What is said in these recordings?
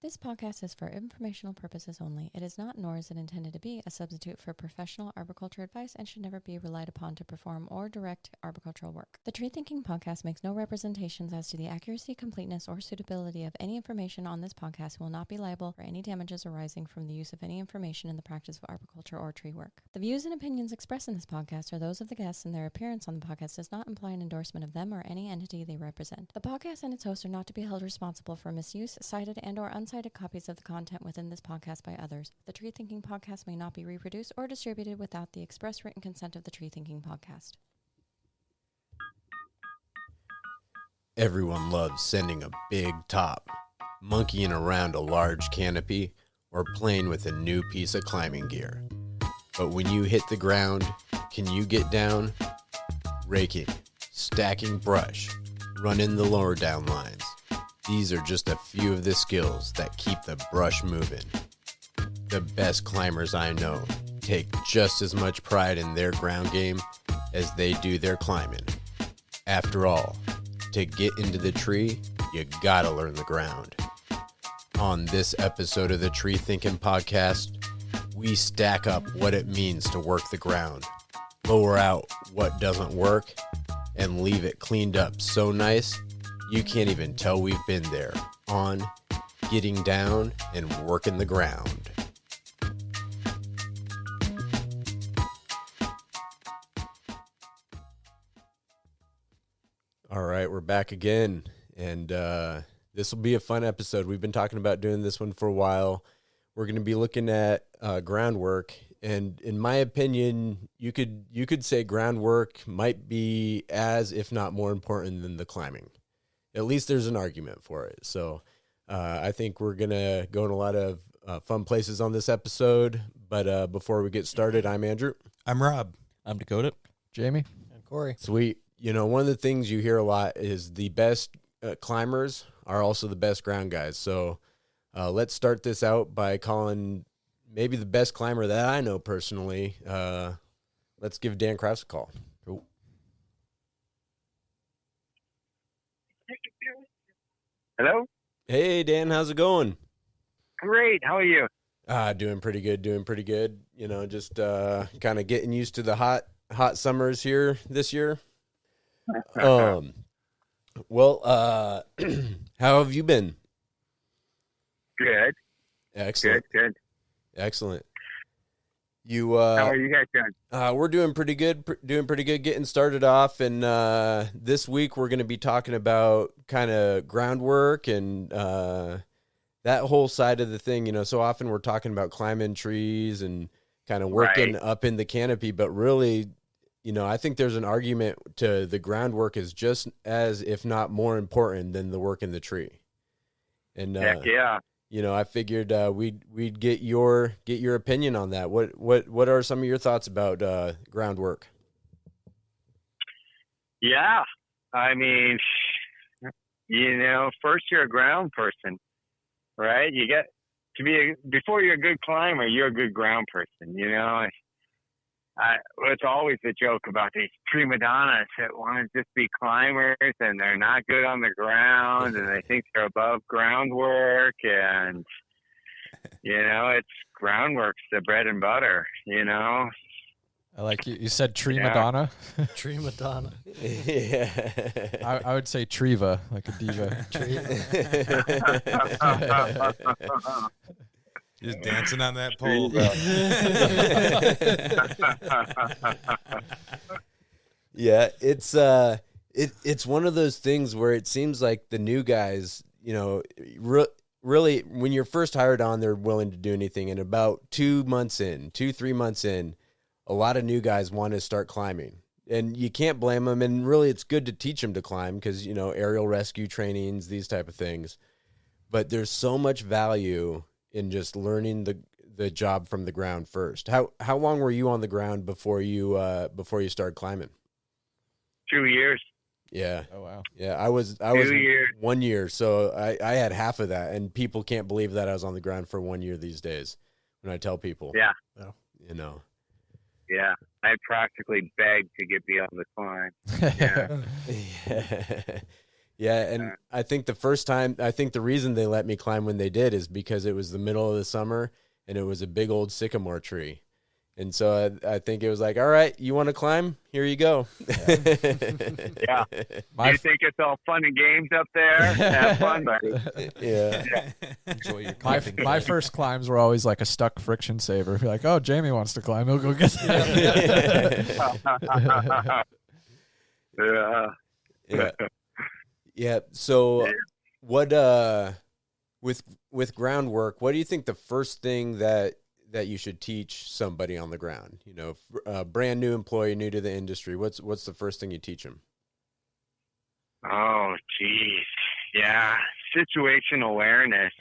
This podcast is for informational purposes only. It is not, nor is it intended to be, a substitute for professional arboriculture advice and should never be relied upon to perform or direct arboricultural work. The Tree Thinking Podcast makes no representations as to the accuracy, completeness, or suitability of any information on this podcast and will not be liable for any damages arising from the use of any information in the practice of arboriculture or tree work. The views and opinions expressed in this podcast are those of the guests, and their appearance on the podcast does not imply an endorsement of them or any entity they represent. The podcast and its hosts are not to be held responsible for misuse, cited, and/or uncited copies of the content within this podcast by others. The Tree Thinking Podcast may not be reproduced or distributed without the express written consent of the Tree Thinking Podcast. Everyone loves sending a big top, monkeying around a large canopy, or playing with a new piece of climbing gear. But when you hit the ground, can you get down? Raking, stacking brush, running the lower down lines. These are just a few of the skills that keep the brush moving. The best climbers I know take just as much pride in their ground game as they do their climbing. After all, to get into the tree, you gotta learn the ground. On this episode of the Tree Thinking Podcast, we stack up what it means to work the ground, lower out what doesn't work, and leave it cleaned up so nice you can't even tell we've been there, on, getting down, and working the ground. All right, we're back again, and this will be a fun episode. We've been talking about doing this one for a while. We're going to be looking at groundwork, and in my opinion, you could say groundwork might be as, if not more important than the climbing. At least there's an argument for it. So I think we're going to go in a lot of fun places on this episode. But before we get started, I'm Andrew. I'm Rob. I'm Dakota. Jamie. And Corey. Sweet. You know, one of the things you hear a lot is the best climbers are also the best ground guys. So let's start this out by calling maybe the best climber that I know personally. Let's give Dan Krause a call. Cool. Hello? Hey, Dan, how's it going? Great. How are you? Doing pretty good. You know, just kind of getting used to the hot summers here this year. Well, how have you been? Good. Excellent. Good. Excellent. How are you guys doing? We're doing pretty good, getting started off. And this week we're going to be talking about kind of groundwork and that whole side of the thing. You know, so often we're talking about climbing trees and kind of working up in the canopy, but really, you know, I think there's an argument to the groundwork is just as, if not more important than the work in the tree. And Heck yeah. you know, I figured we'd get your opinion on that. What are some of your thoughts about groundwork? Yeah. I mean, you know, first you're a ground person, right? You get to be before you're a good climber, you're a good ground person. You know, it's always a joke about these prima donnas that want to just be climbers and they're not good on the ground and they think they're above groundwork, and you know, it's groundwork's the bread and butter, you know. I like you said tree Madonna. Tree Madonna. Yeah. I would say Triva, like a diva. Just dancing on that pole. Yeah, it's one of those things where it seems like the new guys, you know, really when you're first hired on, they're willing to do anything. And about 3 months in, a lot of new guys want to start climbing. And you can't blame them. And really, it's good to teach them to climb because, you know, aerial rescue trainings, these type of things. But there's so much value in just learning the job from the ground first. How long were you on the ground before you started climbing? 2 years. Yeah. Oh wow. Yeah, I was 2 years. 1 year, so I had half of that, and people can't believe that I was on the ground for 1 year these days. When I tell people, Yeah. You know. Yeah. I practically begged to get beyond the climb. Yeah. Yeah, and I think the reason they let me climb when they did is because it was the middle of the summer and it was a big old sycamore tree. And so I think it was like, all right, you want to climb? Here you go. Yeah. You think it's all fun and games up there? Have fun, buddy. Yeah. Enjoy your my first climbs were always like a stuck friction saver. You're like, oh, Jamie wants to climb. He'll go get that. Yeah. Yeah. So what, with groundwork, what do you think the first thing that you should teach somebody on the ground? You know, a brand new employee, new to the industry, what's the first thing you teach them? Oh, geez. Yeah. Situational awareness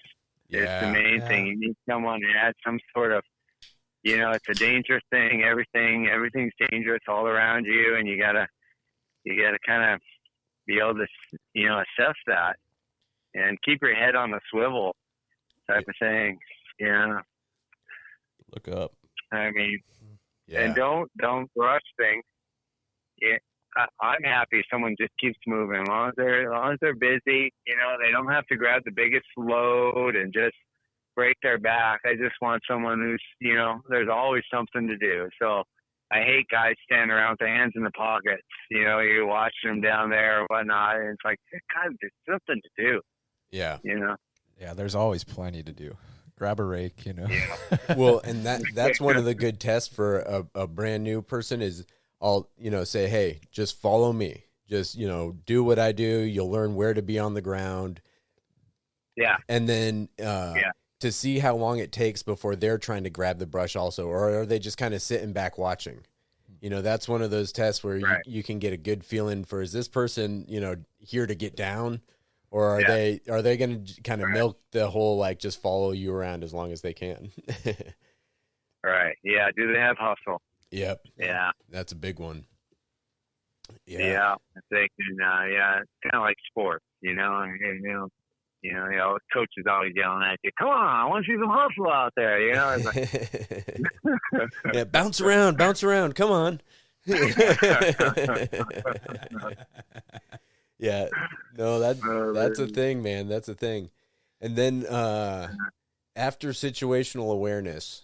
is the main thing. You need someone who has some sort of, it's a dangerous thing. Everything's dangerous all around you. And you gotta kind of be able to, assess that and keep your head on the swivel type of thing. Yeah. Look up. I mean, and don't rush things. Yeah, I'm happy if someone just keeps moving as long as they're busy. They don't have to grab the biggest load and just break their back. I just want someone who's, there's always something to do. So I hate guys standing around with their hands in the pockets. You're watching them down there or whatnot, and it's like, God, there's something to do. Yeah. Yeah, there's always plenty to do. Grab a rake, Yeah. Well, and that's one of the good tests for a brand new person is I'll, say, hey, just follow me. Just, do what I do. You'll learn where to be on the ground. Yeah. And then to see how long it takes before they're trying to grab the brush also, or are they just kind of sitting back watching? That's one of those tests where you can get a good feeling for, is this person, here to get down? Or are they going to kind of milk the whole, like, just follow you around as long as they can? Right. Yeah. Do they have hustle? Yep. Yeah. That's a big one. Yeah. They can, it's kind of like sports, coach is always yelling at you, come on, I want to see some hustle out there, It's like, bounce around, come on. Yeah, no, that's a thing, man. That's a thing. And then after situational awareness,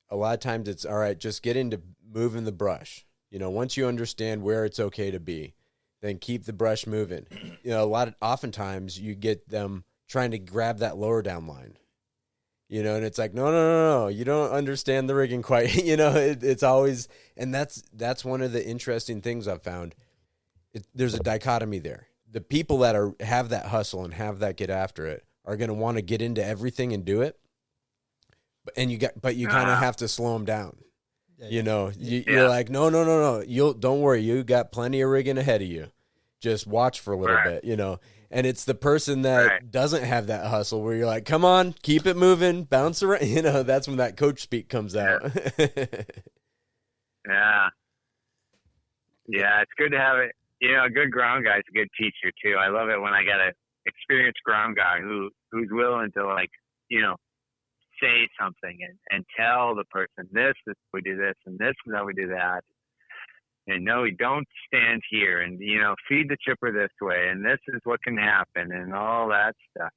a lot of times it's all right, just get into moving the brush. Once you understand where it's okay to be, then keep the brush moving. Oftentimes you get them trying to grab that lower down line. And it's like, no, you don't understand the rigging quite. It's always, and that's one of the interesting things I've found. There's a dichotomy there. The people that have that hustle and have that get after it are going to want to get into everything and do it. But you kind of have to slow them down. You're like, no. Don't worry. You got plenty of rigging ahead of you. Just watch for a little bit, and it's the person that doesn't have that hustle where you're like, come on, keep it moving, bounce around. That's when that coach speak comes out. Yeah, it's good to have it. A good ground guy is a good teacher too. I love it when I got an experienced ground guy who's willing to, like, say something and tell the person, this is how we do this and this is how we do that. And no, we don't stand here and, feed the chipper this way and this is what can happen and all that stuff,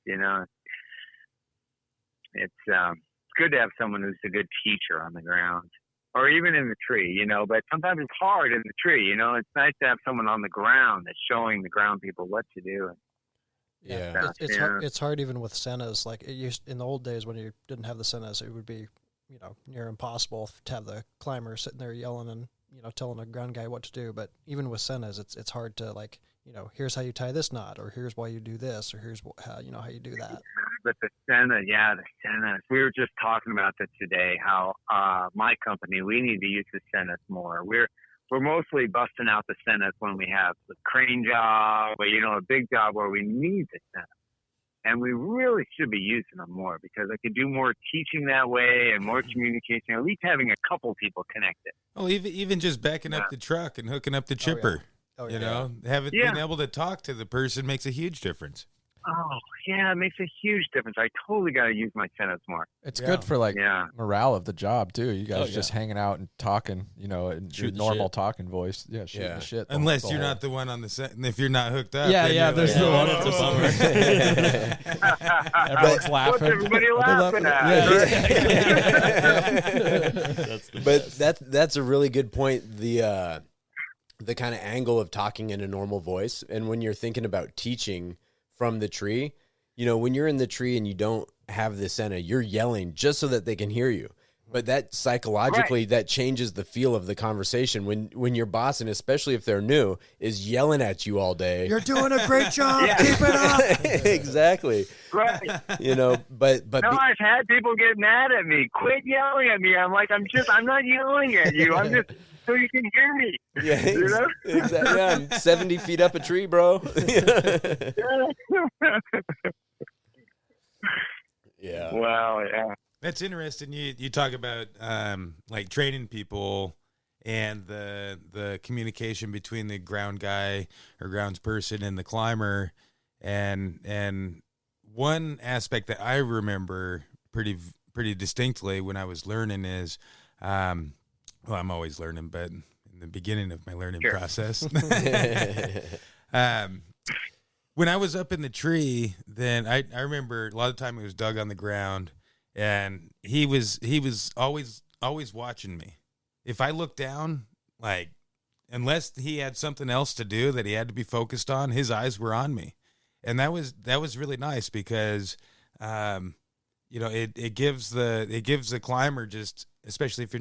It's good to have someone who's a good teacher on the ground. Or even in the tree, but sometimes it's hard in the tree, It's nice to have someone on the ground that's showing the ground people what to do. Yeah. It's hard even with Sennas. Like, in the old days when you didn't have the Sennas, it would be, near impossible to have the climber sitting there yelling and, telling a ground guy what to do. But even with Sennas, it's hard to, like, here's how you tie this knot, or here's why you do this, or here's how, how you do that. But the Sennas, we were just talking about this today, how my company, we need to use the Sennas more. We're mostly busting out the Sennas when we have the crane job, or, a big job where we need the Sennas. And we really should be using them more because I could do more teaching that way and more communication, at least having a couple people connected. Oh, even just backing up the truck and hooking up the chipper. Oh, yeah. Being able to talk to the person makes a huge difference. Oh, yeah, it makes a huge difference. I totally got to use my Senos more. It's good for like Yeah. morale of the job too. You guys yeah. just hanging out and talking, in your Shoot the normal shit. talking voice. Yeah, shooting Yeah. the shit. Unless the you're whole- not the one on the set, and if you're not hooked up, Yeah, then yeah, you're there's like, the one "Oh, that's a bummer." Everyone's laughing. What's everybody laughing at? That's the But that's a really good point. The kind of angle of talking in a normal voice, and when you're thinking about teaching from the tree, when you're in the tree and you don't have the Senna, you're yelling just so that they can hear you. But that psychologically, that changes the feel of the conversation. When your boss, and especially if they're new, is yelling at you all day. You're doing a great job. Yeah. Keep it up. Exactly. Right. But No, I've had people get mad at me. Quit yelling at me. I'm like, I'm not yelling at you. I'm just so you can hear me. yeah, You know? exactly. Yeah, I'm 70 feet up a tree, bro. Yeah. Wow, yeah. That's interesting. You talk about like training people and the communication between the ground guy or grounds person and the climber, and one aspect that I remember pretty distinctly when I was learning is, I'm always learning, but in the beginning of my learning process. When I was up in the tree, then I remember a lot of the time it was Doug on the ground, and he was always watching me. If I looked down, like, unless he had something else to do that he had to be focused on, his eyes were on me, and that was really nice because, it gives the climber, just especially if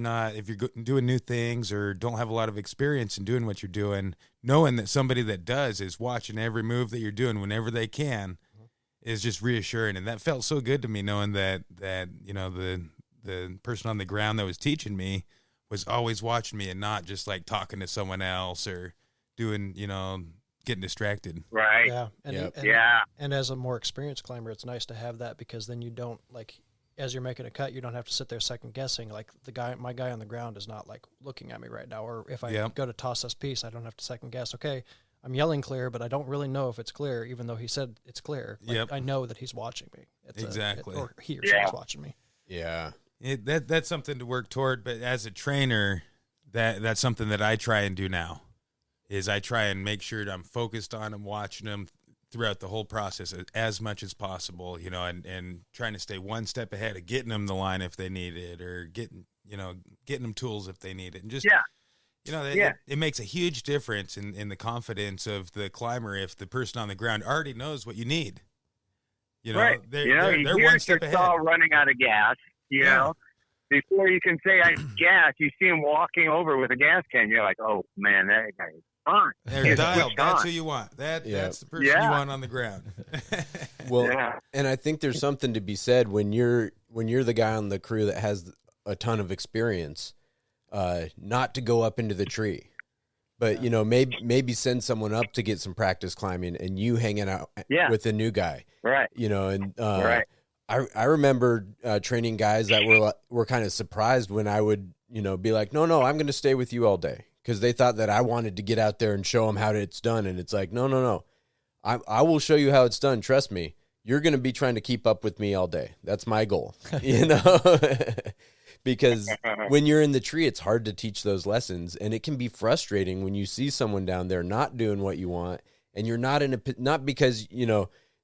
you're doing new things or don't have a lot of experience in doing what you're doing, knowing that somebody that does is watching every move that you're doing whenever they can is just reassuring. And that felt so good to me, knowing that the person on the ground that was teaching me was always watching me and not just like talking to someone else or doing, getting distracted. Right. Yeah. Yep. And as a more experienced climber, it's nice to have that because then you don't, like, as you're making a cut, you don't have to sit there second guessing. Like my guy on the ground is not like looking at me right now. Or if I go to toss this piece, I don't have to second guess. Okay, I'm yelling clear, but I don't really know if it's clear, even though he said it's clear. Like, I know that he's watching me. Exactly. Or he or she is watching me. Yeah. That's something to work toward. But as a trainer, that's something that I try and do now. Is I try and make sure that I'm focused on them, watching them throughout the whole process as much as possible, and trying to stay one step ahead of getting them the line if they need it, or getting them tools if they need it. And just, it makes a huge difference in the confidence of the climber if the person on the ground already knows what you need. Right. They're one step ahead. Saw running out of gas, know. Before you can say I gas, you see him walking over with a gas can. You're like, oh, man, that guy is on. They're dialed. That's who you want. That's the person you want on the ground. Well, and I think there's something to be said when you're the guy on the crew that has a ton of experience, not to go up into the tree, but maybe send someone up to get some practice climbing, and you hanging out with the new guy, right? Right. I remember training guys that were kind of surprised when I would be like, no, I'm going to stay with you all day. Because they thought that I wanted to get out there and show them how it's done. And it's like, no. I will show you how it's done. Trust me. You're going to be trying to keep up with me all day. That's my goal, Because when you're in the tree, it's hard to teach those lessons. And it can be frustrating when you see someone down there not doing what you want. And you're not because,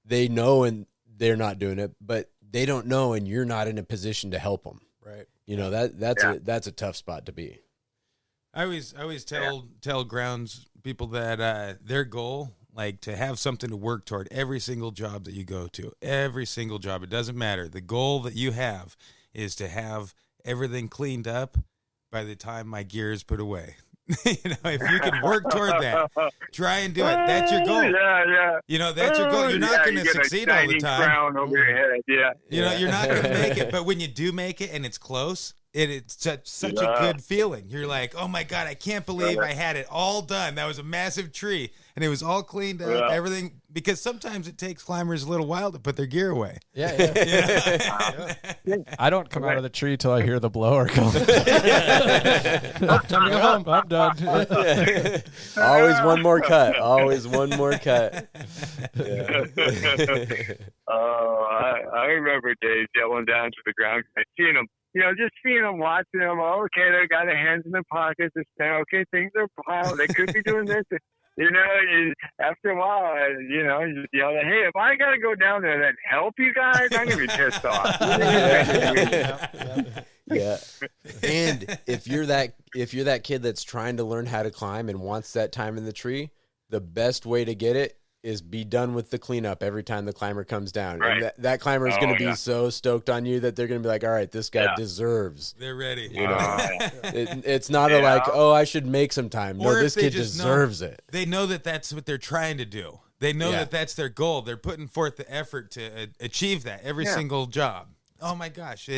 they know and they're not doing it, but they don't know and you're not in a position to help them. Right. That's a tough spot to be. I always tell grounds people that their goal, like, to have something to work toward every single job that you go to, every single job. It doesn't matter. The goal that you have is to have everything cleaned up by the time my gear is put away. If you can work toward that, try and do it. That's your goal. Yeah. That's your goal. You're not going to succeed all the time. Crown over your head. Yeah. You're not going to make it. But when you do make it and it's close, it's such a good feeling. You're like, oh my God, I can't believe I had it all done. That was a massive tree, and it was all cleaned up, everything. Because sometimes it takes climbers a little while to put their gear away. Yeah. I don't come out of the tree till I hear the blower go. Time to go home. I'm done. Always one more cut. Always one more cut. Yeah. I remember days yelling down to the ground. I seen them, just seeing them, watching them. Oh, okay, they got their hands in their pockets. It's okay, things are piled. They could be doing this. After a while, you just yell, hey, if I got to go down there and help you guys, I'm going to be pissed off. Yeah. And if you're that kid that's trying to learn how to climb and wants that time in the tree, the best way to get it is be done with the cleanup every time the climber comes down. Right. And that climber is going to be so stoked on you that they're going to be like, all right, this guy deserves. They're ready. It's not I should make some time. No, this kid deserves it. They know that that's what they're trying to do. They know that that's their goal. They're putting forth the effort to achieve that every single job. Oh my gosh,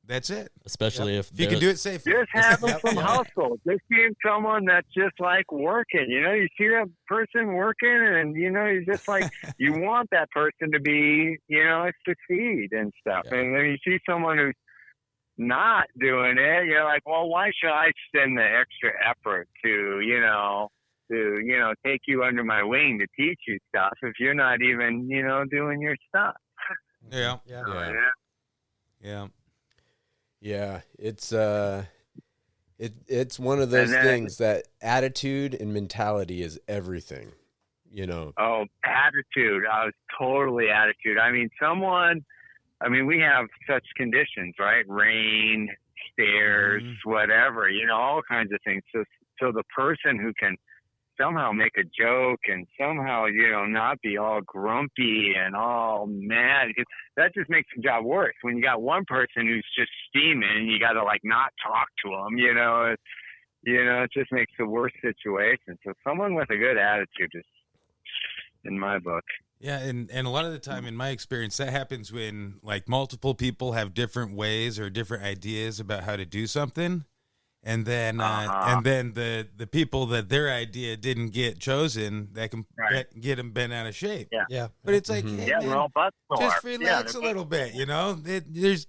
that's it. Especially if you can do it safely. Just having some hustle. Just being someone that's just like working. You see that person working, and you're just like you want that person to be, succeed and stuff. Yeah. And then you see someone who's not doing it, you're like, well, why should I spend the extra effort to take you under my wing to teach you stuff if you're not even, doing your stuff? Yeah. Yeah, it's one of those things that attitude and mentality is everything, Oh, attitude. I was totally attitude. We have such conditions, right? Rain, stairs, whatever, all kinds of things. So the person who can somehow make a joke and somehow, not be all grumpy and all mad, that just makes the job worse. When you got one person who's just steaming and you got to not talk to them, it just makes the worst situation. So someone with a good attitude is, in my book. Yeah. And a lot of the time in my experience, that happens when multiple people have different ways or different ideas about how to do something. And then the people that their idea didn't get chosen, that can get them bent out of shape. Yeah. But it's like, hey, man, just relax a little bit, There's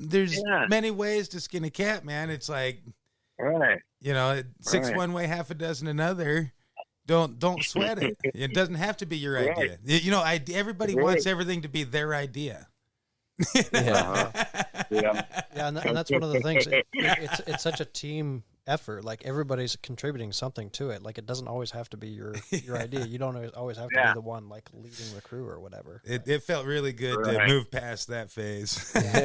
many ways to skin a cat, man. It's like, six one way, half a dozen another. Don't sweat it. It doesn't have to be your idea. Everybody wants everything to be their idea. And that's one of the things. It's such a team effort. Everybody's contributing something to it. It doesn't always have to be your idea. You don't always have to be the one leading the crew or whatever. It felt really good to move past that phase. Get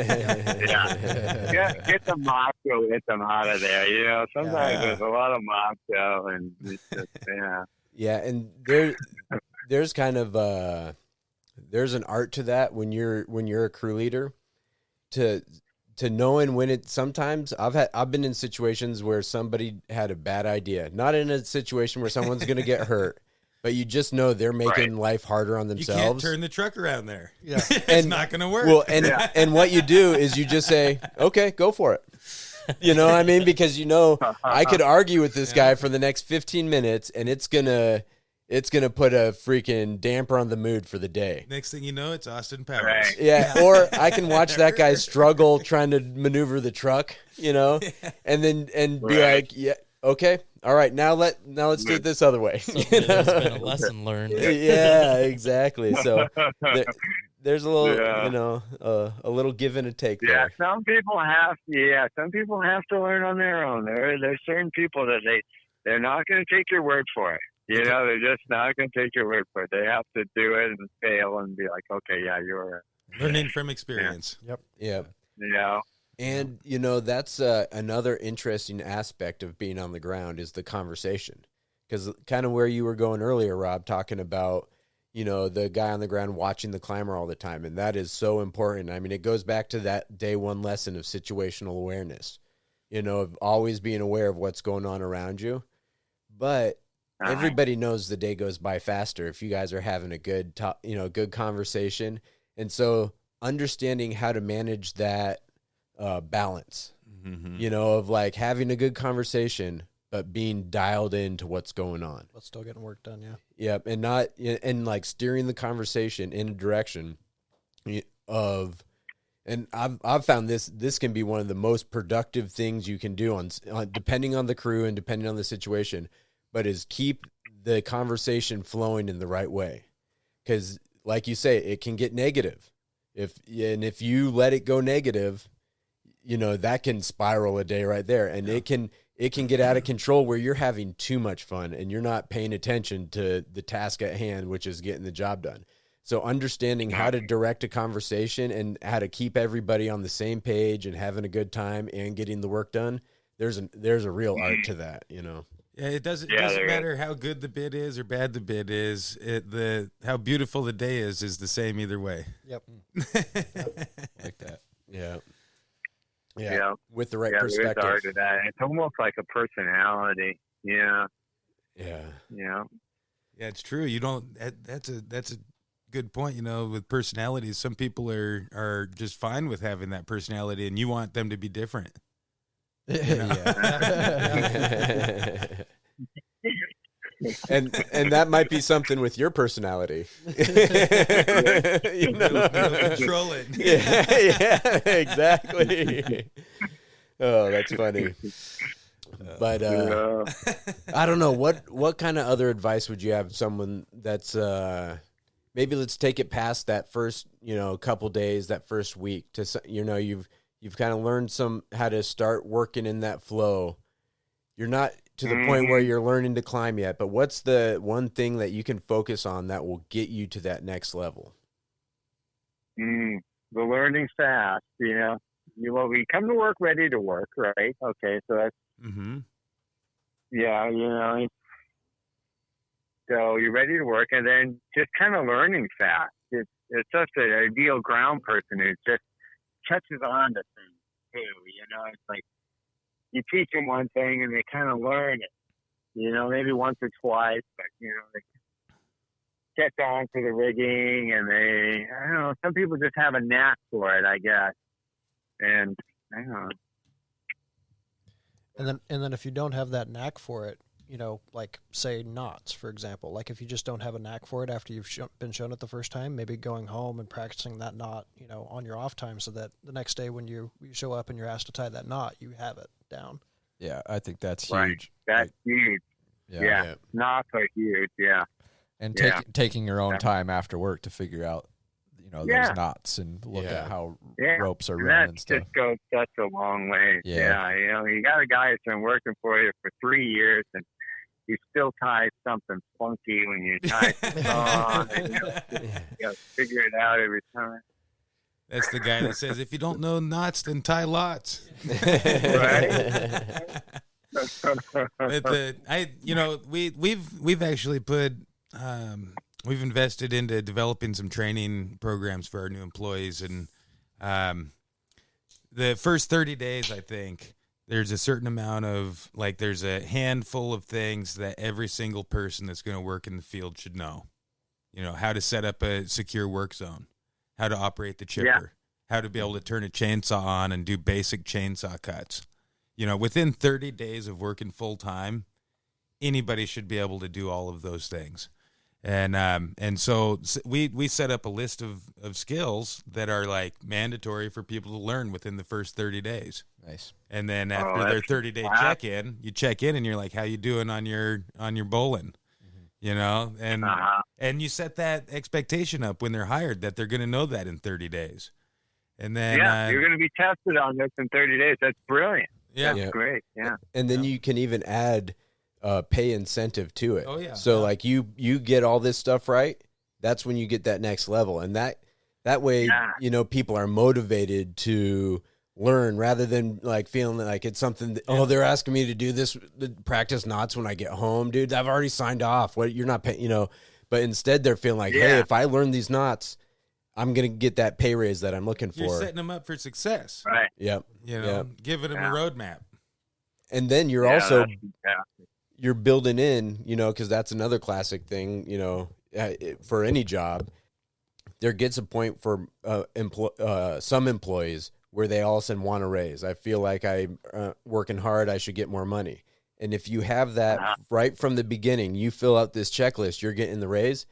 the macho, get them out of there. Sometimes there's a lot of macho, and it's just Yeah, and there's kind of there's an art to that when you're a crew leader, to knowing when it. Sometimes I've been in situations where somebody had a bad idea, not in a situation where someone's going to get hurt, but you just know they're making life harder on themselves. You can't turn the truck around there. Yeah, it's not going to work. Well, and what you do is you just say, okay, go for it. You know what I mean? Because I could argue with this guy for the next 15 minutes, and it's gonna put a freaking damper on the mood for the day. Next thing you know, it's Austin Powers. Right. Yeah, or I can watch that guy struggle trying to maneuver the truck, and be like, yeah, okay, all right, now let's do it this other way. There's been a lesson learned. Yeah, exactly. So there's a little, a little give and a take there. Yeah, some people have to learn on their own. There's certain people that they're not going to take your word for it. They're just not going to take your word for it. They have to do it and fail and be like, okay, yeah, you're right. Learning from experience. Yep. Yeah. And, that's another interesting aspect of being on the ground is the conversation. Because kind of where you were going earlier, Rob, talking about, the guy on the ground watching the climber all the time. And that is so important. I mean, it goes back to that day one lesson of situational awareness, of always being aware of what's going on around you. But everybody knows the day goes by faster if you guys are having a good good conversation. And so understanding how to manage that balance you know, of like having a good conversation, but being dialed into what's going on. But still getting work done, yeah. Yep, and like steering the conversation in a direction of, and I've found this can be one of the most productive things you can do on depending on the crew and depending on the situation, but is keep the conversation flowing in the right way, because like you say, it can get negative. If you let it go negative, you know, that can spiral a day right there, and it can get out of control where you're having too much fun and you're not paying attention to the task at hand, which is getting the job done. So understanding how to direct a conversation and how to keep everybody on the same page and having a good time and getting the work done, there's a real art to that, you know. Yeah, it doesn't matter how good the bid is or bad the bid is. How beautiful the day is the same either way. Yep. Like that. Yeah. Yeah. With the right There is perspective. art to that. It's almost like a personality. Yeah. Yeah. Yeah. Yeah, it's true. You don't. That's a good point. You know, with personalities, some people are just fine with having that personality, and you want them to be different. and that might be something with your personality. You know? Control it. Yeah, exactly. Oh, that's funny. But I don't know what kind of other advice would you have someone that's maybe let's take it past that first, you know, couple days, that first week, to, you know, you've kind of learned how to start working in that flow. You're not to the point where you're learning to climb yet, but what's the one thing that you can focus on that will get you to that next level? The learning fast, you know. We come to work ready to work, right? Okay, so that's, yeah, you know. So you're ready to work, and then just kind of learning fast. It's such an ideal ground person who just catches on to things too. You know, it's like you teach them one thing and they kind of learn it. You know, maybe once or twice, but you know, they catch on to the rigging, and I don't know. Some people just have a knack for it, I guess. And I don't know. And then if you don't have that knack for it, you know, like say knots, for example, like if you just don't have a knack for it after you've been shown it the first time, maybe going home and practicing that knot, you know, on your off time, so that the next day when you show up and you're asked to tie that knot, you have it down. Yeah, I think that's huge. Right. That's huge. Yeah. Knots are huge. Yeah. And taking your own time after work to figure out, you know, those knots and look at how ropes are run and stuff. That just goes such a long way. Yeah. You know, you got a guy that's been working for you for 3 years, and you still tie something funky when you tie something on. And you gotta figure it out every time. That's the guy that says, if you don't know knots, then tie lots. Right. But we've actually put we've invested into developing some training programs for our new employees, and the first 30 days, I think there's a certain amount of, like, there's a handful of things that every single person that's going to work in the field should know. You know, how to set up a secure work zone, how to operate the chipper, how to be able to turn a chainsaw on and do basic chainsaw cuts. You know, within 30 days of working full time, anybody should be able to do all of those things. And so we set up a list of skills that are like mandatory for people to learn within the first 30 days. Nice. And then after their 30-day check-in, you check in and you're like, how you doing on your bowling? You know, and you set that expectation up when they're hired that they're going to know that in 30 days. And then you're going to be tested on this in 30 days. That's brilliant. Yeah. That's great. Yeah. And then you can even add pay incentive to it. Oh, yeah. So like you get all this stuff right, that's when you get that next level. And that way, you know, people are motivated to learn rather than like feeling like it's something that, they're asking me to do this, practice knots when I get home, dude. I've already signed off. What, you're not paying, you know, but instead they're feeling like, hey, if I learn these knots, I'm going to get that pay raise that I'm looking for. You're setting them up for success. Right. Yep. You know, giving them a roadmap. And then you're also, you're building in, you know, because that's another classic thing, you know, for any job. There gets a point for some employees where they all of a sudden want a raise. I feel like I'm working hard. I should get more money. And if you have that right from the beginning, you fill out this checklist, you're getting the raise,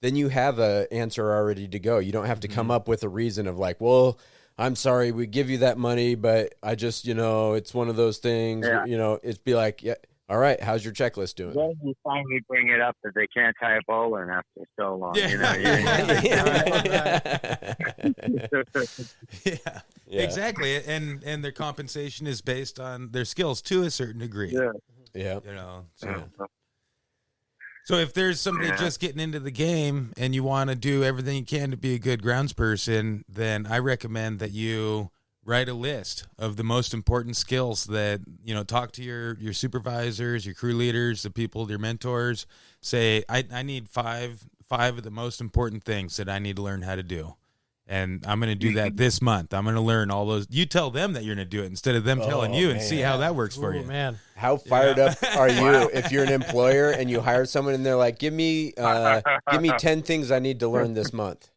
then you have a answer already to go. You don't have to come up with a reason of like, well, I'm sorry, we give you that money, but I just, it's one of those things, it's be like, yeah, all right, how's your checklist doing? Then you finally bring it up that they can't tie a bowline after so long. Yeah, exactly. And their compensation is based on their skills to a certain degree. Yeah. So if there's somebody just getting into the game and you want to do everything you can to be a good groundsperson, then I recommend that you write a list of the most important skills that, talk to your supervisors, your crew leaders, the people, your mentors. Say, I need five of the most important things that I need to learn how to do. And I'm going to do that this month. I'm going to learn all those. You tell them that you're going to do it instead of them telling you, and see how that works for you. Man, how fired up are you if you're an employer and you hire someone and they're like, give me 10 things I need to learn this month.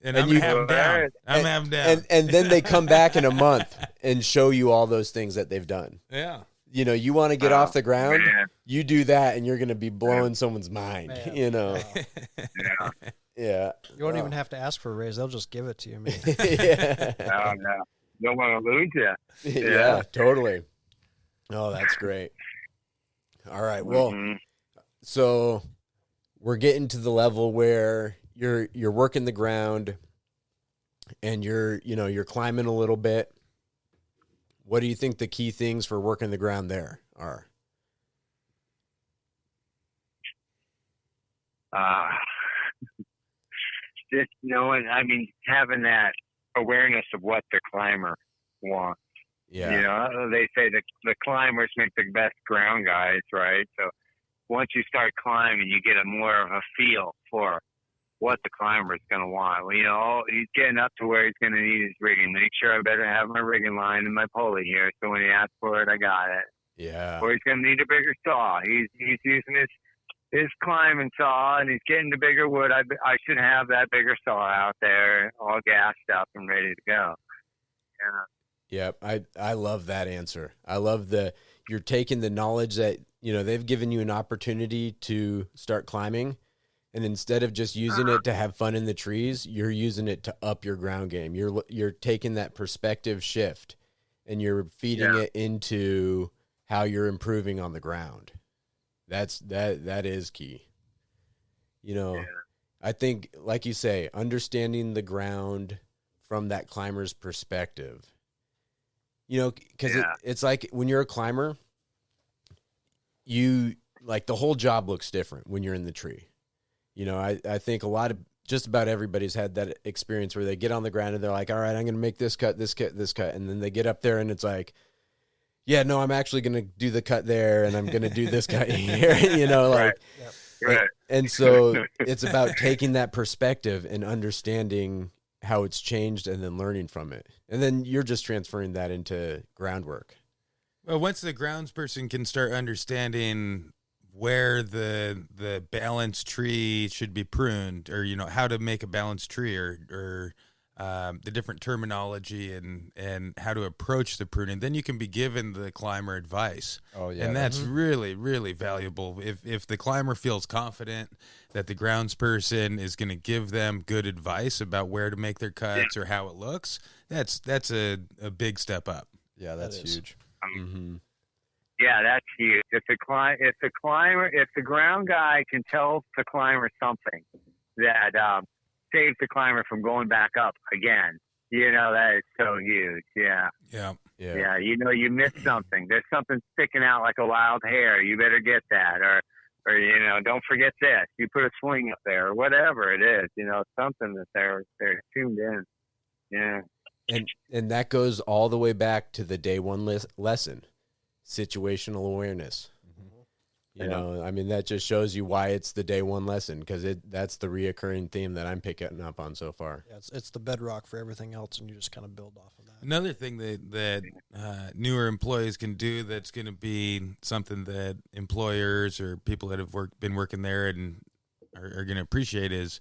And I'm having down. And then they come back in a month and show you all those things that they've done. Yeah. You want to get off the ground, you do that, and you're going to be blowing someone's mind, Yeah. You won't even have to ask for a raise. They'll just give it to you, man. No. Don't want to lose you. Yeah, totally. Oh, that's great. All right. Well, so we're getting to the level where you're working the ground and you're climbing a little bit. What do you think the key things for working the ground there are? Just knowing, having that awareness of what the climber wants. Yeah. They say that the climbers make the best ground guys, right? So once you start climbing, you get more of a feel for what the climber is going to want. He's getting up to where he's going to need his rigging. Make sure I better have my rigging line and my pulley here, so when he asks for it, I got it. Yeah. Or he's going to need a bigger saw. He's using his climbing saw, and he's getting the bigger wood. I should have that bigger saw out there, all gassed up and ready to go. Yep, I love that answer. I love you're taking the knowledge that they've given you an opportunity to start climbing, and instead of just using it to have fun in the trees, you're using it to up your ground game. You're taking that perspective shift, and you're feeding it into how you're improving on the ground. That is key. I think, like you say, understanding the ground from that climber's perspective, because it's like when you're a climber, the whole job looks different when you're in the tree. I think just about everybody's had that experience where they get on the ground and they're like, all right, I'm going to make this cut. And then they get up there and it's like, yeah, no, I'm actually going to do the cut there, and I'm going to do this cut here, Right. And so it's about taking that perspective and understanding how it's changed and then learning from it. And then you're just transferring that into groundwork. Well, once the groundsperson can start understanding where the balanced tree should be pruned, or how to make a balanced tree, or the different terminology and how to approach the pruning, then you can be given the climber advice. Oh yeah, and that's really, really valuable. If the climber feels confident that the groundsperson is going to give them good advice about where to make their cuts or how it looks, that's a big step up. Yeah, that's huge. Yeah, that's huge. If the ground guy can tell the climber something that saves the climber from going back up again, that is so huge. Yeah. You missed something. There's something sticking out like a wild hair. You better get that, or don't forget this. You put a swing up there, or whatever it is. Something that they're tuned in. Yeah. And that goes all the way back to the day one lesson, situational awareness. That just shows you why it's the day one lesson, because that's the reoccurring theme that I'm picking up on so far. Yeah, it's the bedrock for everything else, and you just kind of build off of that. Another thing that newer employees can do that's going to be something that employers or people that have been working there and are going to appreciate is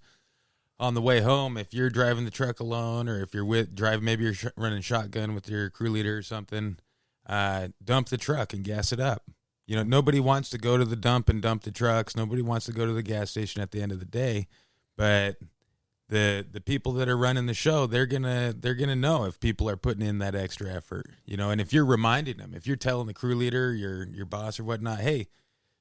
on the way home, if you're driving the truck alone, or if you're maybe you're running shotgun with your crew leader or something, dump the truck and gas it up. You know, nobody wants to go to the dump and dump the trucks. Nobody wants to go to the gas station at the end of the day, but the people that are running the show, they're gonna know if people are putting in that extra effort, you know. And if you're reminding them, if you're telling the crew leader, your boss or whatnot, hey,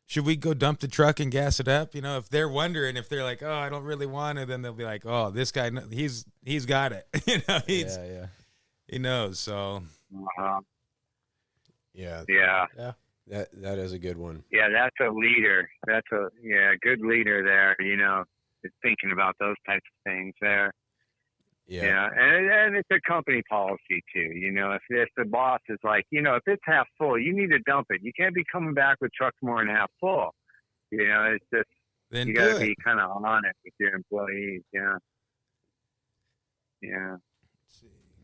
should we go dump the truck and gas it up? You know, if they're wondering, if they're like, oh, I don't really want to, then they'll be like, oh, this guy, he's got it. You know, he knows. So, yeah. That is a good one. Yeah, that's a leader. That's a good leader there. You know, is thinking about those types of things there. Yeah, and it's a company policy too. You know, if the boss is like, you know, if it's half full, you need to dump it. You can't be coming back with trucks more than half full. You know, it's just then you got to be kind of on it with your employees. Yeah.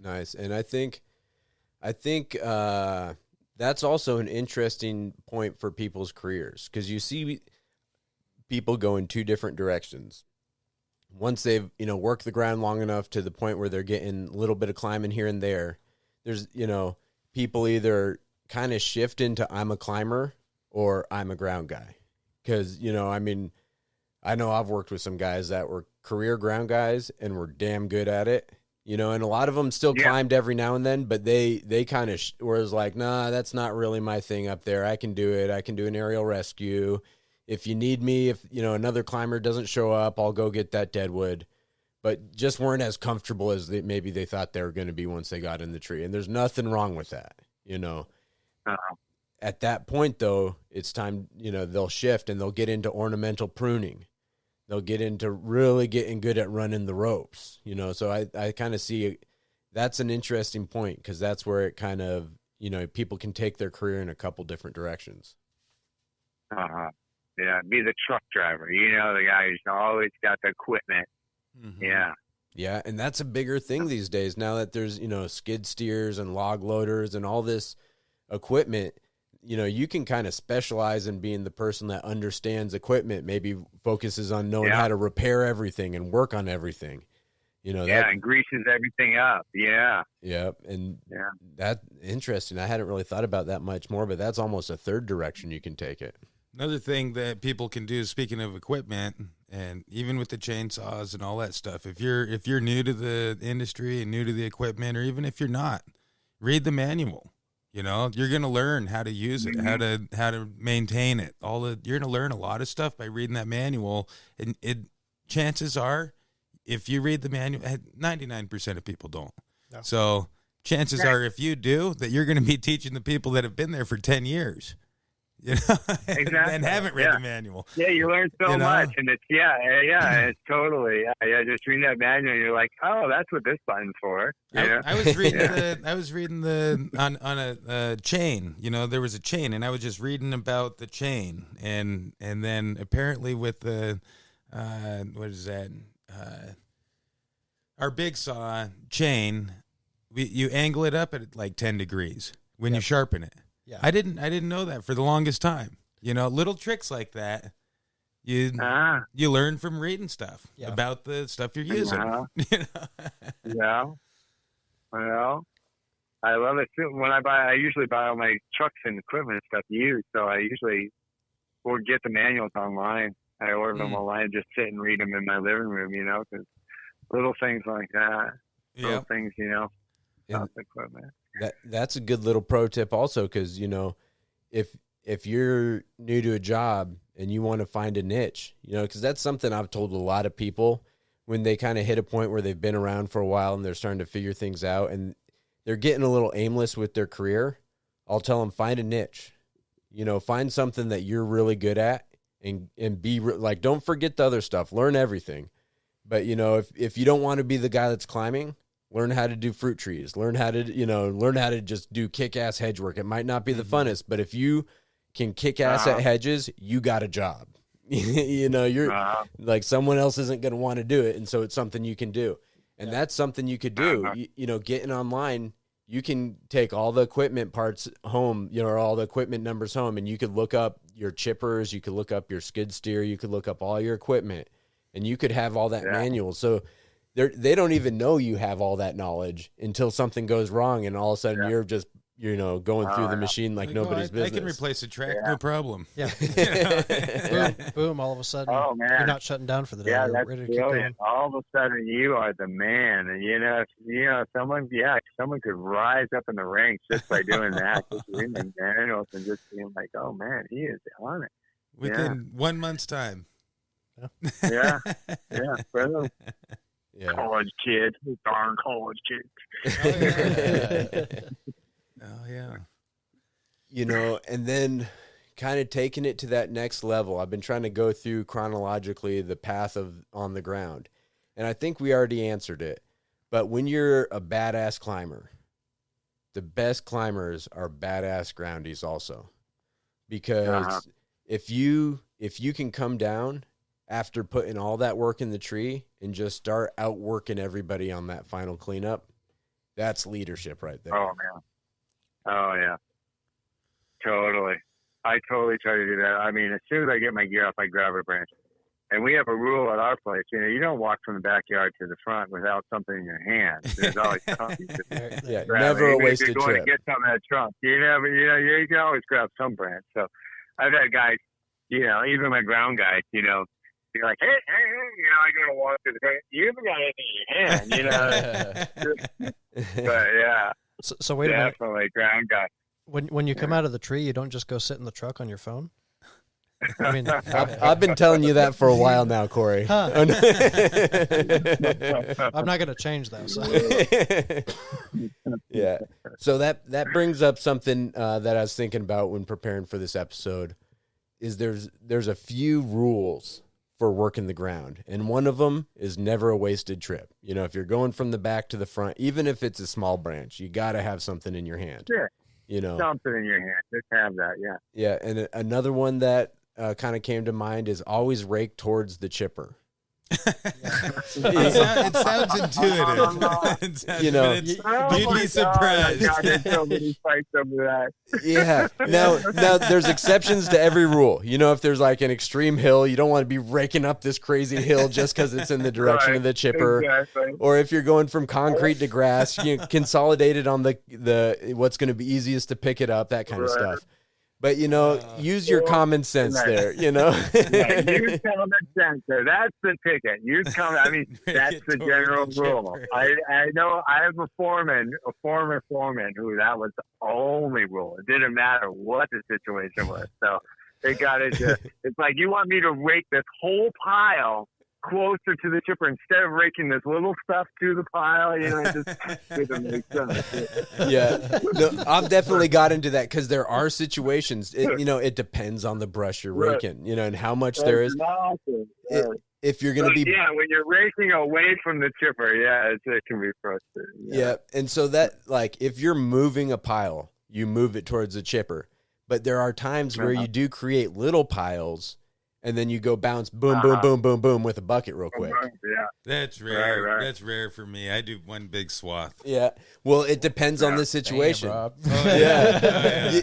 Nice, and I think that's also an interesting point for people's careers, because you see people go in two different directions. Once they've, you know, worked the ground long enough to the point where they're getting a little bit of climbing here and there, there's, you know, people either kind of shift into I'm a climber or I'm a ground guy. Because, you know, I mean, I know I've worked with some guys that were career ground guys and were damn good at it, you know, and a lot of them still climbed every now and then, but they kind of was like, nah, that's not really my thing up there. I can do it. I can do an aerial rescue. If you need me, if, you know, another climber doesn't show up, I'll go get that deadwood. But just weren't as comfortable as maybe they thought they were going to be once they got in the tree. And there's nothing wrong with that, you know. At that point, though, it's time, you know, they'll shift and they'll get into ornamental pruning. They'll get into really getting good at running the ropes, you know. So I kind of see that's an interesting point, because that's where it kind of, you know, people can take their career in a couple different directions. Yeah, be the truck driver, you know, the guy who's always got the equipment. Mm-hmm. Yeah, and that's a bigger thing these days, now that there's, you know, skid steers and log loaders and all this equipment. You know, you can kind of specialize in being the person that understands equipment, maybe focuses on knowing how to repair everything and work on everything. You know, and greases everything up. And that's interesting. I hadn't really thought about that much more, but that's almost a third direction you can take it. Another thing that people can do, speaking of equipment, and even with the chainsaws and all that stuff, if you're new to the industry and new to the equipment, or even if you're not, read the manual. You know, you're going to learn how to use it, how to maintain it. You're going to learn a lot of stuff by reading that manual. And chances are, if you read the manual, 99% of people don't. No. So chances are, if you do, that you're going to be teaching the people that have been there for 10 years. You know, and haven't read the manual. Yeah, you learn so much, and it's it's totally just reading that manual, and you're like, oh, that's what this button's for. I was reading on a chain. You know, there was a chain, and I was just reading about the chain, and then apparently with the what is that? Our big saw chain, you angle it up at like 10 degrees when you sharpen it. Yeah. I didn't know that for the longest time. You know, little tricks like that you learn from reading stuff about the stuff you're using. You know? Well, I love it too. When I usually buy all my trucks and equipment and stuff used, so I usually will get the manuals online. I order them online and just sit and read them in my living room, you know, because little things like that, little things, you know, about the equipment. That's a good little pro tip also, because, you know, if you're new to a job and you want to find a niche, you know, because that's something I've told a lot of people when they kind of hit a point where they've been around for a while and they're starting to figure things out and they're getting a little aimless with their career. I'll tell them, find a niche, you know, find something that you're really good at and be like, don't forget the other stuff, learn everything. But, you know, if you don't want to be the guy that's climbing, learn how to do fruit trees, learn how to just do kick-ass hedge work. It might not be the funnest, but if you can kick ass at hedges, you got a job. You know, you're like, someone else isn't going to want to do it. And so it's something you can do. And that's something you could do. You know, getting online, you can take all the equipment parts home, you know, or all the equipment numbers home, and you could look up your chippers, you could look up your skid steer, you could look up all your equipment, and you could have all that manual. So they don't even know you have all that knowledge until something goes wrong, and all of a sudden you're just going through the machine like nobody's business. I can replace a track, no problem. Yeah. Boom, all of a sudden, you're not shutting down for the day. Yeah, You're that's ready to keep brilliant. going. All of a sudden, you are the man. And, someone could rise up in the ranks just by doing that, just reading manuals and just being like, oh, man, he is on it. Within 1 month's time. Yeah. Bro. Yeah. College kids, darn college kids. Oh, yeah. And then kind of taking it to that next level. I've been trying to go through chronologically the path on the ground. And I think we already answered it. But when you're a badass climber, the best climbers are badass groundies also. Because if you can come down after putting all that work in the tree and just start outworking everybody on that final cleanup, that's leadership right there. Oh, man. Oh, yeah. Totally. I totally try to do that. I mean, as soon as I get my gear up, I grab a branch. And we have a rule at our place. You don't walk from the backyard to the front without something in your hand. There's always something. Never a wasted trip. If you're going to get something in that trunk, you can always grab some branch. So I've had guys, even my ground guys, you're like, hey, I got to walk to the branch. You haven't got anything in your hand, But, yeah. So wait a minute. Definitely ground guy. When you come out of the tree, you don't just go sit in the truck on your phone? I mean, I've been telling you that for a while now, Corey. Huh. I'm not going to change that. So. Yeah. So that brings up something that I was thinking about when preparing for this episode. Is there's a few rules for working the ground, and one of them is never a wasted trip. If you're going from the back to the front, even if it's a small branch, you got to have something in your hand. Sure. Something in your hand. Just have that, yeah. Yeah, and another one that kind of came to mind is always rake towards the chipper. It sounds intuitive. You'd be surprised. So many fights over that. Yeah. Now there's exceptions to every rule. If there's like an extreme hill, you don't want to be raking up this crazy hill just because it's in the direction of the chipper. Exactly. Or if you're going from concrete to grass, you consolidate it on the what's going to be easiest to pick it up, that kind of stuff. But, use your common sense there, Yeah, use common sense there. That's the ticket. That's the general rule. I know I have a former foreman who that was the only rule. It didn't matter what the situation was. So they got it. It's like, you want me to rake this whole pile closer to the chipper instead of raking this little stuff to the pile, it just doesn't make sense. Yeah, no, I've definitely got into that because there are situations. It depends on the brush you're raking, and how much there is. If you're going to be, when you're raking away from the chipper, it can be frustrating. Yeah, and so that, like, if you're moving a pile, you move it towards the chipper, but there are times where you do create little piles. And then you go bounce, boom, boom, boom, boom, boom with a bucket real quick. Yeah, that's rare. Right. That's rare for me. I do one big swath. Yeah. Well, it depends on the situation. Damn, Yeah.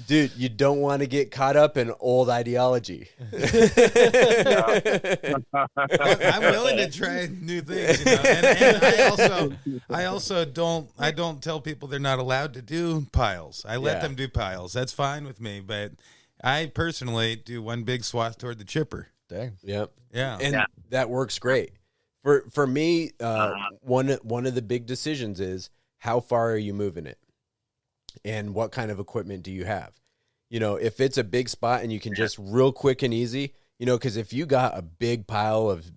Dude, you don't want to get caught up in old ideology. I'm willing to try new things, and I also don't tell people they're not allowed to do piles. I let them do piles. That's fine with me, but I personally do one big swath toward the chipper. Dang. Yep. Yeah. And that works great. For me, one of the big decisions is how far are you moving it? And what kind of equipment do you have? If it's a big spot and you can just real quick and easy, because if you got a big pile of,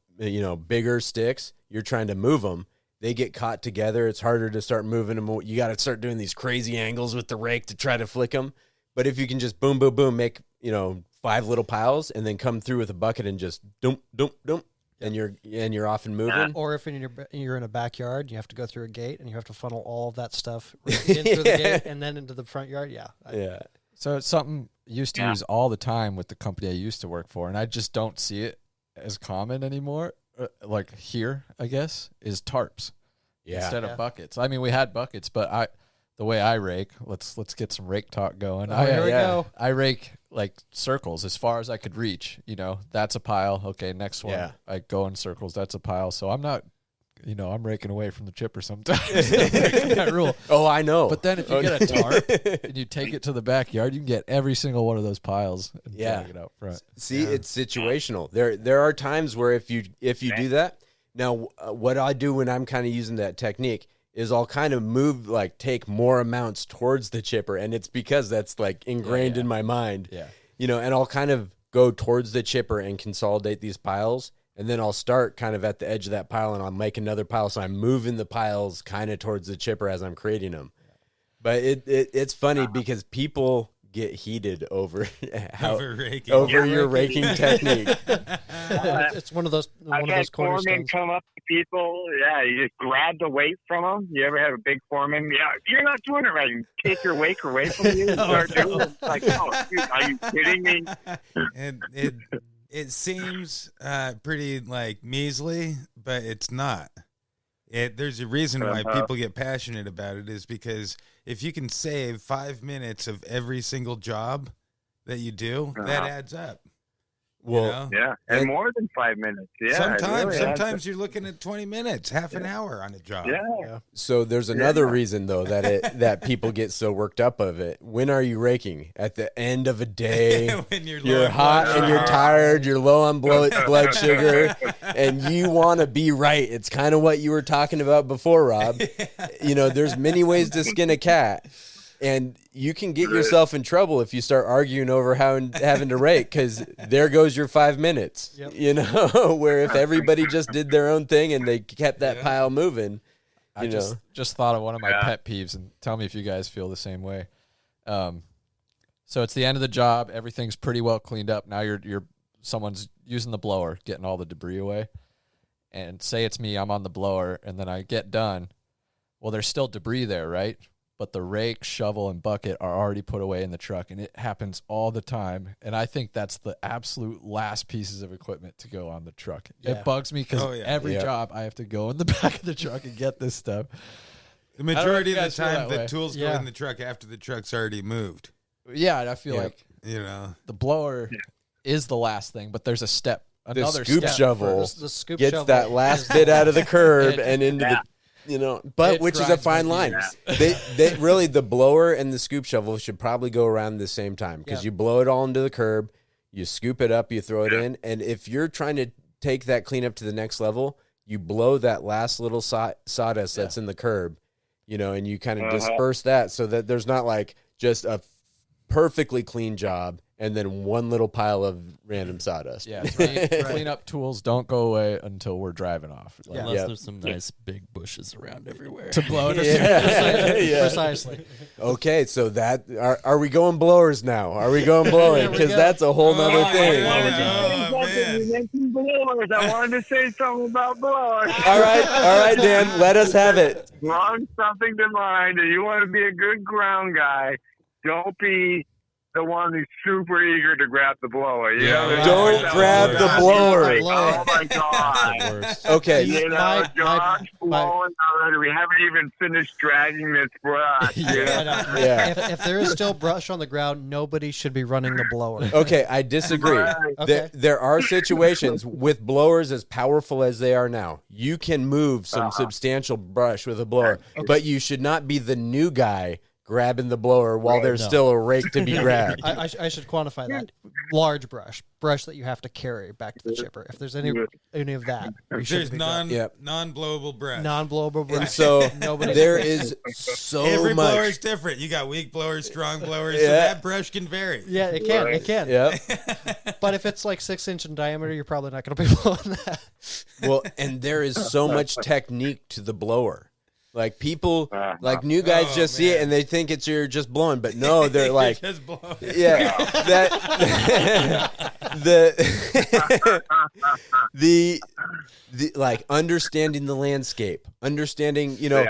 bigger sticks, you're trying to move them, they get caught together. It's harder to start moving them. You got to start doing these crazy angles with the rake to try to flick them. But if you can just boom, boom, boom, make, 5 little piles and then come through with a bucket and just dump, dump, dump, and you're off and moving. Or if you're in a backyard, you have to go through a gate and you have to funnel all of that stuff in through the gate and then into the front yard. Yeah. So it's something I used to use all the time with the company I used to work for, and I just don't see it as common anymore. Like here, I guess, is tarps instead of buckets. I mean, we had buckets, but the way I rake, let's get some rake talk going. Here we go. I rake like circles as far as I could reach. You know, that's a pile. Okay, next one. Yeah. I go in circles. That's a pile. So I'm not, you know, I'm raking away from the chipper sometimes. That rule. Oh, I know. But then if you get a tarp and you take it to the backyard, you can get every single one of those piles and drag it out front. See, it's situational. There are times where if you do that. Now, what I do when I'm kind of using that technique is I'll kind of move, like take more amounts towards the chipper, and it's because that's like ingrained in my mind. Yeah. You know, and I'll kind of go towards the chipper and consolidate these piles, and then I'll start kind of at the edge of that pile, and I'll make another pile, so I'm moving the piles kind of towards the chipper as I'm creating them. But it's funny because people get heated over your raking technique. It's one of those. I've had foremen come up to people. Yeah, you just grab the weight from them. You ever have a big foreman? Yeah, you're not doing it right. You take your weight away from you and start doing it. Like, oh, dude, are you kidding me? And it seems pretty like measly, but it's not. There's a reason why people get passionate about it, is because if you can save 5 minutes of every single job that you do, that adds up. Well, and more than 5 minutes. Yeah, sometimes you're looking at 20 minutes, half an hour on a job. Yeah. So there's another reason though that people get so worked up of it. When are you raking? At the end of a day, when you're hot and you're tired, you're low on blood sugar, and you want to be right. It's kind of what you were talking about before, Rob. You know, there's many ways to skin a cat. And you can get yourself in trouble if you start arguing over having to rake, because there goes your 5 minutes. Yep. You know, where if everybody just did their own thing and they kept that pile moving. I just thought of one of my pet peeves, and tell me if you guys feel the same way. So it's the end of the job. Everything's pretty well cleaned up. Now someone's using the blower, getting all the debris away. And say it's me, I'm on the blower, and then I get done. Well, there's still debris there, right? But the rake, shovel, and bucket are already put away in the truck, and it happens all the time. And I think that's the absolute last pieces of equipment to go on the truck. Yeah. It bugs me because every job I have to go in the back of the truck and get this stuff. The majority of the time, the tools go in the truck after the truck's already moved. Yeah, and I feel like the blower is the last thing, but there's a step, another the scoop step shovel the scoop gets shovel that last bit out of the curb and into the. You know, but which is a fine line. They really, the blower and the scoop shovel should probably go around the same time, because you blow it all into the curb, you scoop it up, you throw it in, and if you're trying to take that cleanup to the next level, you blow that last little sawdust that's in the curb, you know, and you kind of disperse that so that there's not like just a perfectly clean job and then one little pile of random sawdust. Yeah, cleanup tools don't go away until we're driving off. Like, unless there's some nice big bushes around everywhere to blow it. Precisely. Okay, so that are we going blowers now? Are we going blowing? Because that's a whole nother thing. You mentioned blowers. I wanted to say something about blowers. All right, Dan, let us have it. Wrong something to mind. If you want to be a good ground guy, don't be the one who's super eager to grab the blower. You know? Don't grab the blower. Like, oh my God. Okay. You know, John's blowing already. We haven't even finished dragging this brush. If there is still brush on the ground, nobody should be running the blower. Okay, I disagree. Okay. There are situations with blowers as powerful as they are now. You can move some substantial brush with a blower, but you should not be the new guy grabbing the blower while there's still a rake to be grabbed. I should quantify that. Large brush that you have to carry back to the chipper. If there's any of that, there's non-blowable brush. Non-blowable brush. And so there is so every much. blower is different. You got weak blowers, strong blowers, so that brush can vary. Yeah, it can. It can. Yeah. But if it's like 6 inch in diameter, you're probably not going to be blowing that. Well, and there is so much technique to the blower. Like people, like new guys just see it and they think you're just blowing, but no, they're like, just blowing. the like understanding the landscape, understanding, you know,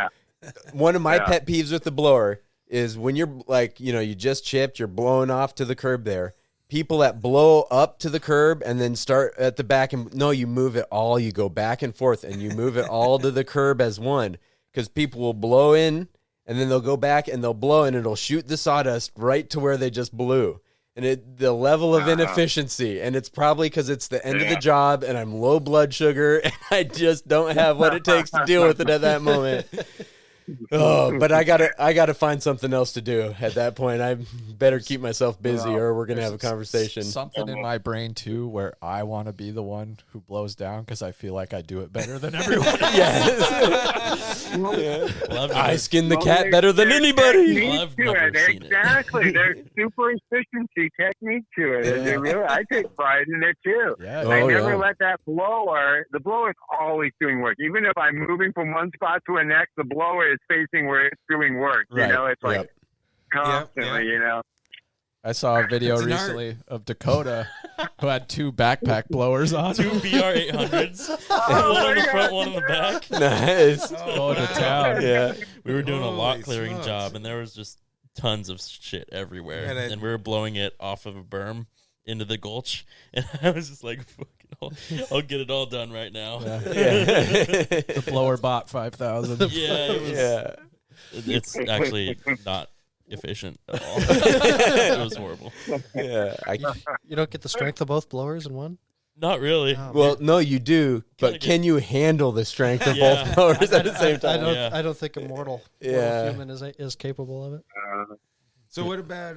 one of my pet peeves with the blower is when you're like, you know, you just chipped, you're blowing off to the curb there. People that blow up to the curb and then start at the back and you move it all, you go back and forth and you move it all to the curb as one. Because people will blow in and then they'll go back and they'll blow, and it'll shoot the sawdust right to where they just blew. And the level of inefficiency, and it's probably because it's the end of the job, and I'm low blood sugar, and I just don't have what it takes to deal with it at that moment. Oh, but I gotta find something else to do at that point. I better keep myself busy, or we're gonna have a conversation. Something in my brain too, where I want to be the one who blows down because I feel like I do it better than everyone else. I skin the cat better than anybody. Technique to it. Exactly. There's super efficiency technique to it. Yeah. Really, I take pride in it too. Yeah. I never let that blower. The blower is always doing work. Even if I'm moving from one spot to the next, the blower is facing where it's doing work. Right. You know, it's like Yep. constantly. You know. I saw a video It's an recently of Dakota who had 2 backpack blowers on. 2 BR800s. Oh One on the my front, God. one on the back. Nice. Going to town. Yeah. We were doing a lot Holy clearing smokes. job, and there was just tons of shit everywhere. Yeah, And we were blowing it off of a berm into the gulch. And I was just like, fucking, I'll get it all done right now. Yeah. The blower bot 5,000. Yeah, it was, Yeah. it's actually not efficient at all. It was horrible. Yeah. You don't get the strength of both blowers in one? Not really. Oh, Well, no, you do, but Gotta can you handle the strength of Yeah. both blowers at the same I time? don't. Yeah. I don't think a mortal human is capable of it. So what about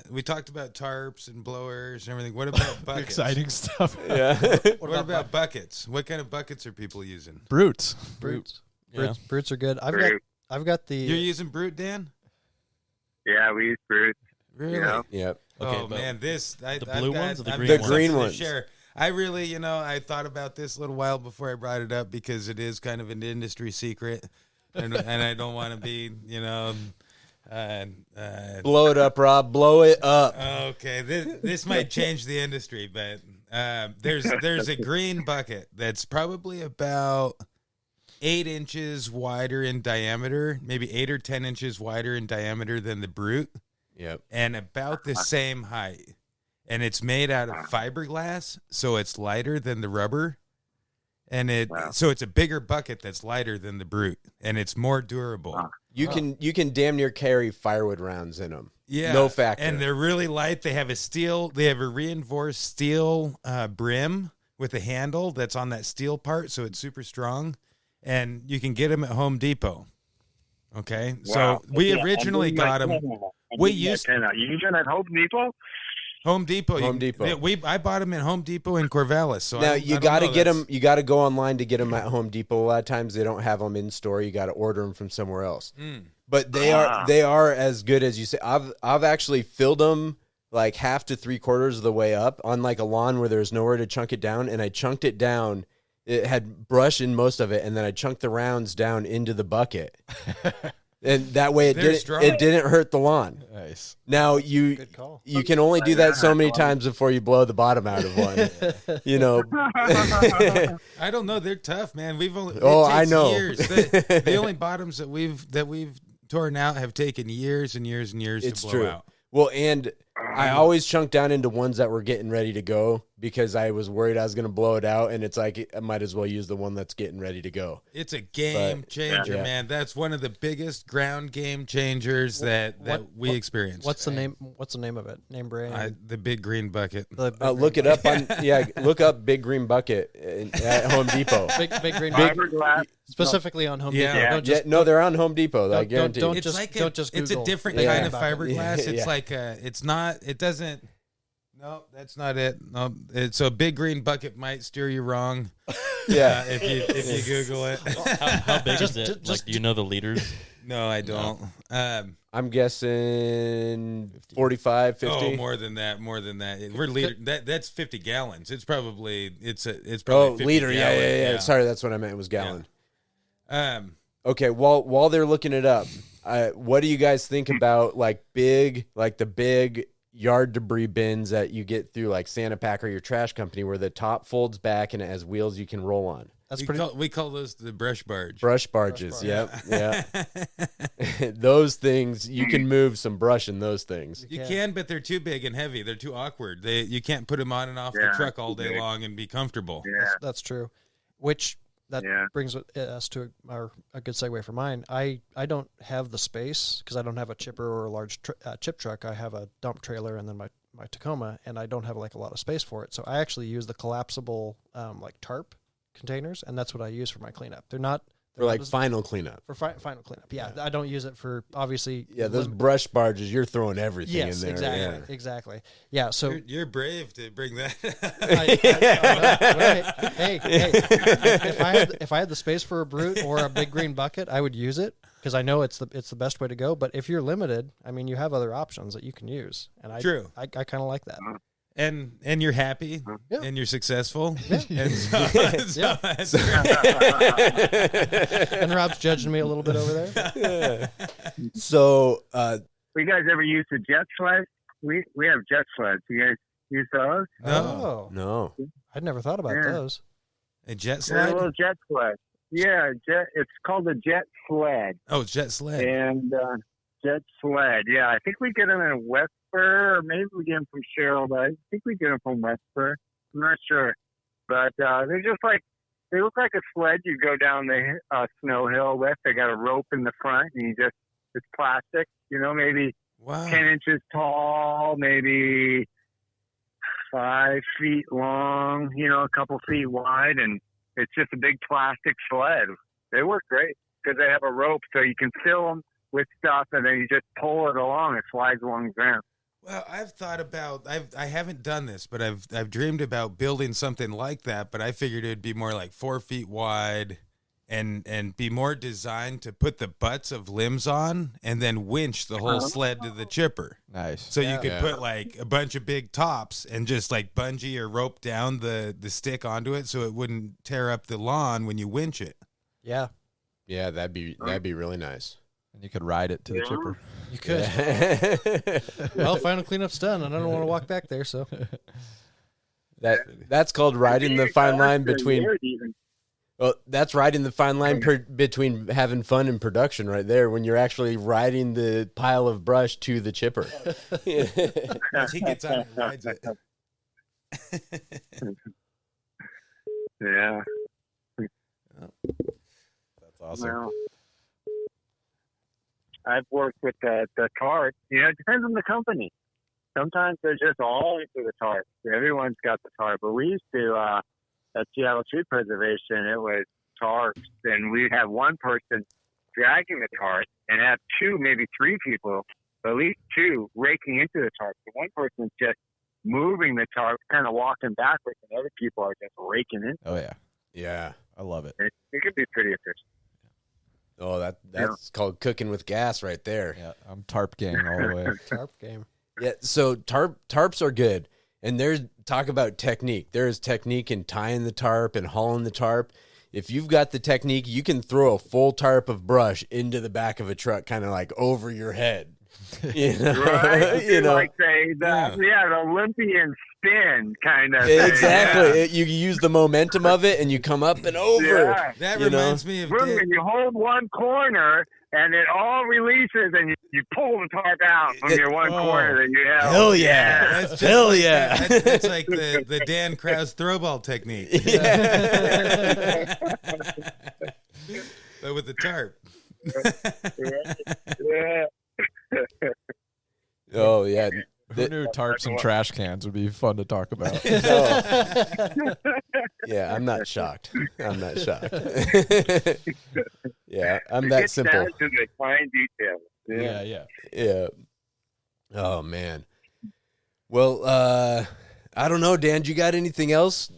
we talked about tarps and blowers and everything. What about buckets? Exciting stuff. Yeah. What about buckets? What kind of buckets are people using? Brutes. Brutes. Yeah. Brutes are good. Brute. I've got the. You're using Brute, Dan? Yeah, we use brute. Really? Yeah. Yep. Okay, Oh but man, the blue ones or the green The ones? green ones. Share. I really, I thought about this a little while before I brought it up because it is kind of an industry secret, and I don't want to be, Blow it up, Rob. Blow it up. Okay, this might change the industry, but there's a green bucket that's probably about 8 inches wider in diameter, maybe 8 or 10 inches wider in diameter than the Brute, Yep. and about the same height. And it's made out of fiberglass, so it's lighter than the rubber. And so it's a bigger bucket that's lighter than the Brute, and it's more durable. You can damn near carry firewood rounds in them. Yeah, No factor. And they're really light. They have a reinforced steel brim with a handle that's on that steel part, so it's super strong. And you can get them at Home Depot. Okay, Wow. so we Yeah, originally got them. We used You use it at Home Depot? Home Depot. Home Depot. I bought them at Home Depot in Corvallis. So Now I you don't got to know, get that's- them. You got to go online to get them at Home Depot. A lot of times they don't have them in store. You got to order them from somewhere else. But they are as good as you say. I've actually filled them like half to 3/4 of the way up on like a lawn where there's nowhere to chunk it down, and I chunked it down. It had brush in most of it, and then I chunked the rounds down into the bucket. And that way They're strong. it didn't hurt the lawn. Nice. Now Good call. you can only do that so many times before you blow the bottom out of one. You know. I don't know. They're tough, man. We've only. Oh, it takes I know. Years. The only bottoms that we've torn out have taken years and years and years It's to blow true. out. Well, and I always chunked down into ones that were getting ready to go because I was worried I was going to blow it out, and it's like I might as well use the one that's getting ready to go. It's a game changer, Yeah. man. That's one of the biggest ground game changers that we experienced. What's the name? What's the name of it? Name brand. The big green bucket. Look it up on look up Big Green Bucket at Home Depot. Big green. Fiberglass. Specifically on Home Yeah. Depot. Yeah. Don't just, No, they're on Home Depot. I Don't- guarantee. don't It's just- like don't just it's a Google different big kind green of bucket. fiberglass. Yeah. It's like it's not. It doesn't. No, that's not it. No, so big green bucket might steer you wrong. Yeah. If you Google it. How big Just- is it? just- Like, do you know the liters? No, I don't. I'm guessing 45, 50. Oh, more than that. We're liter. That's 50 gallons. It's probably Oh, probably 50 liter. Yeah. gallons, Sorry, that's what I meant. It was gallon. Okay. Okay, while they're looking it up, what do you guys think about like the big yard debris bins that you get through like Santa Pack or your trash company, where the top folds back and it has wheels you can roll on? That's We pretty. call those the brush barge. Brush barges. barge. Yep. Yeah. Those things you can move some brush in those things. You can, but they're too big and heavy. They're too awkward. You can't put them on and off the Yeah, truck all too day big. long and be comfortable. Yeah. That's true. Which that Yeah. brings us to a good segue for mine. I don't have the space because I don't have a chipper or a large chip truck. I have a dump trailer and then my Tacoma, and I don't have like a lot of space for it. So I actually use the collapsible like tarp containers, and that's what I use for my cleanup. They're not For like final cleanup. for final cleanup. Yeah, I don't use it for obviously. Yeah, those brush barges, you're throwing everything Yes, in there. exactly, Yeah. exactly. Yeah, so You're brave to bring that. hey, if I had the space for a brute or a big green bucket, I would use it because I know it's the best way to go. But if you're limited, I mean, you have other options that you can use, and True. I kind of like that. and you're happy Yeah. and you're successful. Yeah. And so, And Rob's judging me a little bit over there. So, You guys ever use the jet sled? We have jet sleds. You guys use those? Oh, no. I'd never thought about Yeah. those. a jet They're a sled. little jet sled. Yeah, it's called a jet sled. Oh, jet sled. And jet sled. Yeah, I think we get them in Westford, or maybe we get them from Cheryl, but I think we get them from Westford. I'm not sure. But they're just like, they look like a sled you go down the snow hill with. They got a rope in the front, and it's plastic, maybe Wow. 10 inches tall, maybe 5 feet long, a couple feet wide, and it's just a big plastic sled. They work great because they have a rope, so you can fill them with stuff, and then you just pull it along. It slides along the ground. Well, I've thought about. I haven't done this, but I've dreamed about building something like that. But I figured it'd be more like 4 feet wide, and be more designed to put the butts of limbs on, and then winch the whole sled to the chipper. Nice. So you could Yeah. put like a bunch of big tops and just like bungee or rope down the stick onto it, so it wouldn't tear up the lawn when you winch it. Yeah, Yeah, that'd be really nice. And you could ride it to the chipper. you could. Yeah. Well, final cleanup's done, and I don't want to walk back there. So that's called riding the fine line between. Well, that's riding the fine line between having fun and production, right there. When you're actually riding the pile of brush to the chipper. He gets on and rides it. Yeah. That's awesome. Well, I've worked with the tarp. It depends on the company. Sometimes they're just all into the tarp. Everyone's got the tarp. But we used to, at Seattle Tree Preservation, it was tarps. And we'd have one person dragging the tarp and have 2, maybe 3 people, at least 2, raking into the tarp. So one person's just moving the tarp, kind of walking backwards, and other people are just raking in. Oh, yeah. Yeah. I love it. It could be pretty efficient. Oh, that's called cooking with gas right there. Yeah, I'm tarp gang all the way. tarp game. Yeah, so tarps are good. And there's talk about technique. There is technique in tying the tarp and hauling the tarp. If you've got the technique, you can throw a full tarp of brush into the back of a truck, kind of like over your head. Right? Like the Olympian spin kind of thing. Exactly. Yeah. You use the momentum of it and you come up and over. Yeah. That You know? reminds me of And you hold one corner and it all releases and you pull the tarp out from your one corner that you held. Hell yeah. That's just Hell like yeah. That's like the Dan Krause throwball technique. But with the tarp. Yeah. Oh, yeah. Who knew tarps and trash cans would be fun to talk about? Yeah, I'm not shocked. I'm not shocked. Yeah, I'm It that gets simple. down to the fine details. Yeah. Yeah. Oh, man. Well, I don't know, Dan. Do you got anything else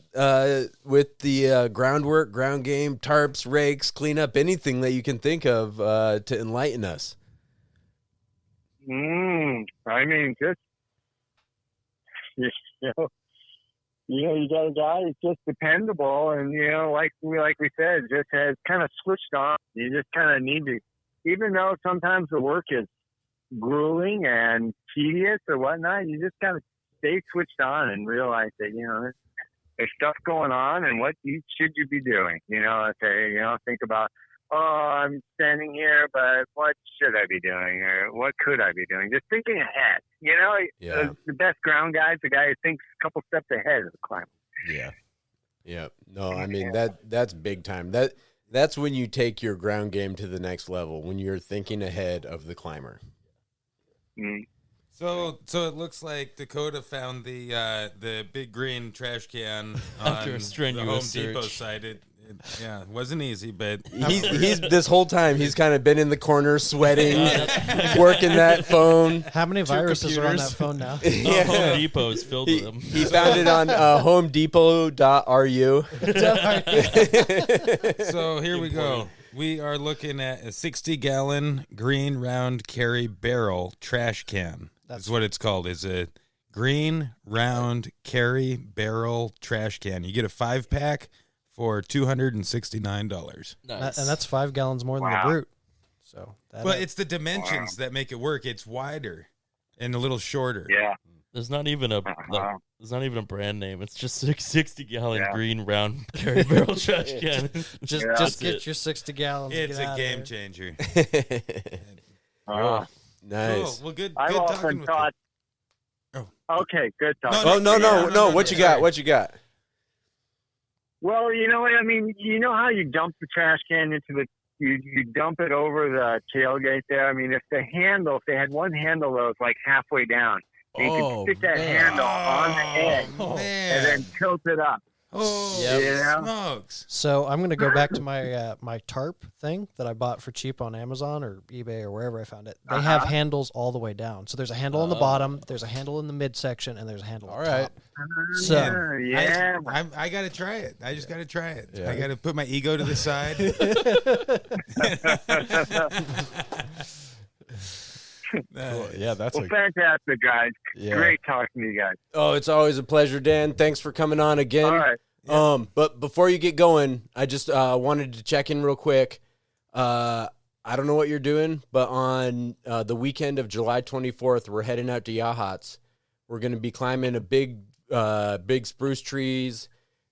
with the groundwork, ground game, tarps, rakes, cleanup, anything that you can think of to enlighten us? I mean, just you got a guy who's just dependable, and like we said, just has kind of switched on. You just kind of need to, even though sometimes the work is grueling and tedious or whatnot, you just kind of stay switched on and realize that there's stuff going on, and what should you be doing? Think about, I'm standing here, but what should I be doing, or what could I be doing? Just thinking ahead. Yeah. The best ground guy is the guy who thinks a couple steps ahead of the climber. Yeah. Yep. No, I mean that's big time. That's when you take your ground game to the next level, when you're thinking ahead of the climber. Mm. So it looks like Dakota found the big green trash can After on a strenuous the Home Depot search. site. It wasn't easy, but He's this whole time he's kind of been in the corner sweating, working that phone. How many viruses are on that computers. phone now? Oh, Home Depot is filled with them. He found it on homedepot.ru. so here we go. We are looking at a 60-gallon green round carry barrel trash can. That's what it's called. Is a green round carry barrel trash can. You get a 5-pack for $269. Nice. And that's 5 gallons more than the brute. So But it's the dimensions that make it work. It's wider and a little shorter. Yeah. There's not even a there's not even a brand name. It's just 60-gallon green round carry barrel trash can. just get your 60 gallons. It's get a out game of there. changer. Nice. Cool. Well, good I've talking often with thought. Oh. Okay, good talk. Oh no! What you got? What you got? Well, you know what I mean. You know how you dump the trash can into you dump it over the tailgate there. I mean, if they had one handle that was like halfway down, you could stick that handle on the edge and then tilt it up. Oh, you know? smokes. So I'm going to go back to my my tarp thing that I bought for cheap on Amazon or eBay or wherever I found it. They have handles all the way down. So there's a handle on the bottom, there's a handle in the midsection, and there's a handle on the top. So yeah. I got to try it. I just got to try it. Yeah. I got to put my ego to the side. Cool. Yeah, that's Well, fantastic, guys. Yeah. Great talking to you guys. Oh, it's always a pleasure, Dan. Thanks for coming on again. All right. But before you get going, I just wanted to check in real quick. I don't know what you're doing, but on the weekend of July 24th, we're heading out to Yachats. We're going to be climbing a big spruce trees.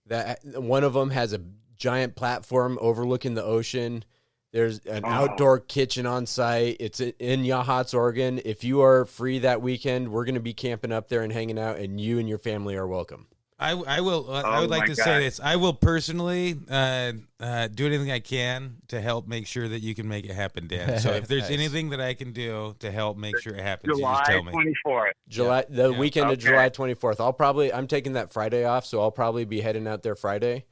That one of them has a giant platform overlooking the ocean. There's an outdoor kitchen on site. It's in Yachats, Oregon. If you are free that weekend, we're going to be camping up there and hanging out, and you and your family are welcome. I will. I would like to say this. I will personally do anything I can to help make sure that you can make it happen, Dan. So if there's Nice. anything that I can do to help make sure it happens, you July just tell me. 24th. Weekend of Okay. July 24th. I'm taking that Friday off, so I'll probably be heading out there Friday.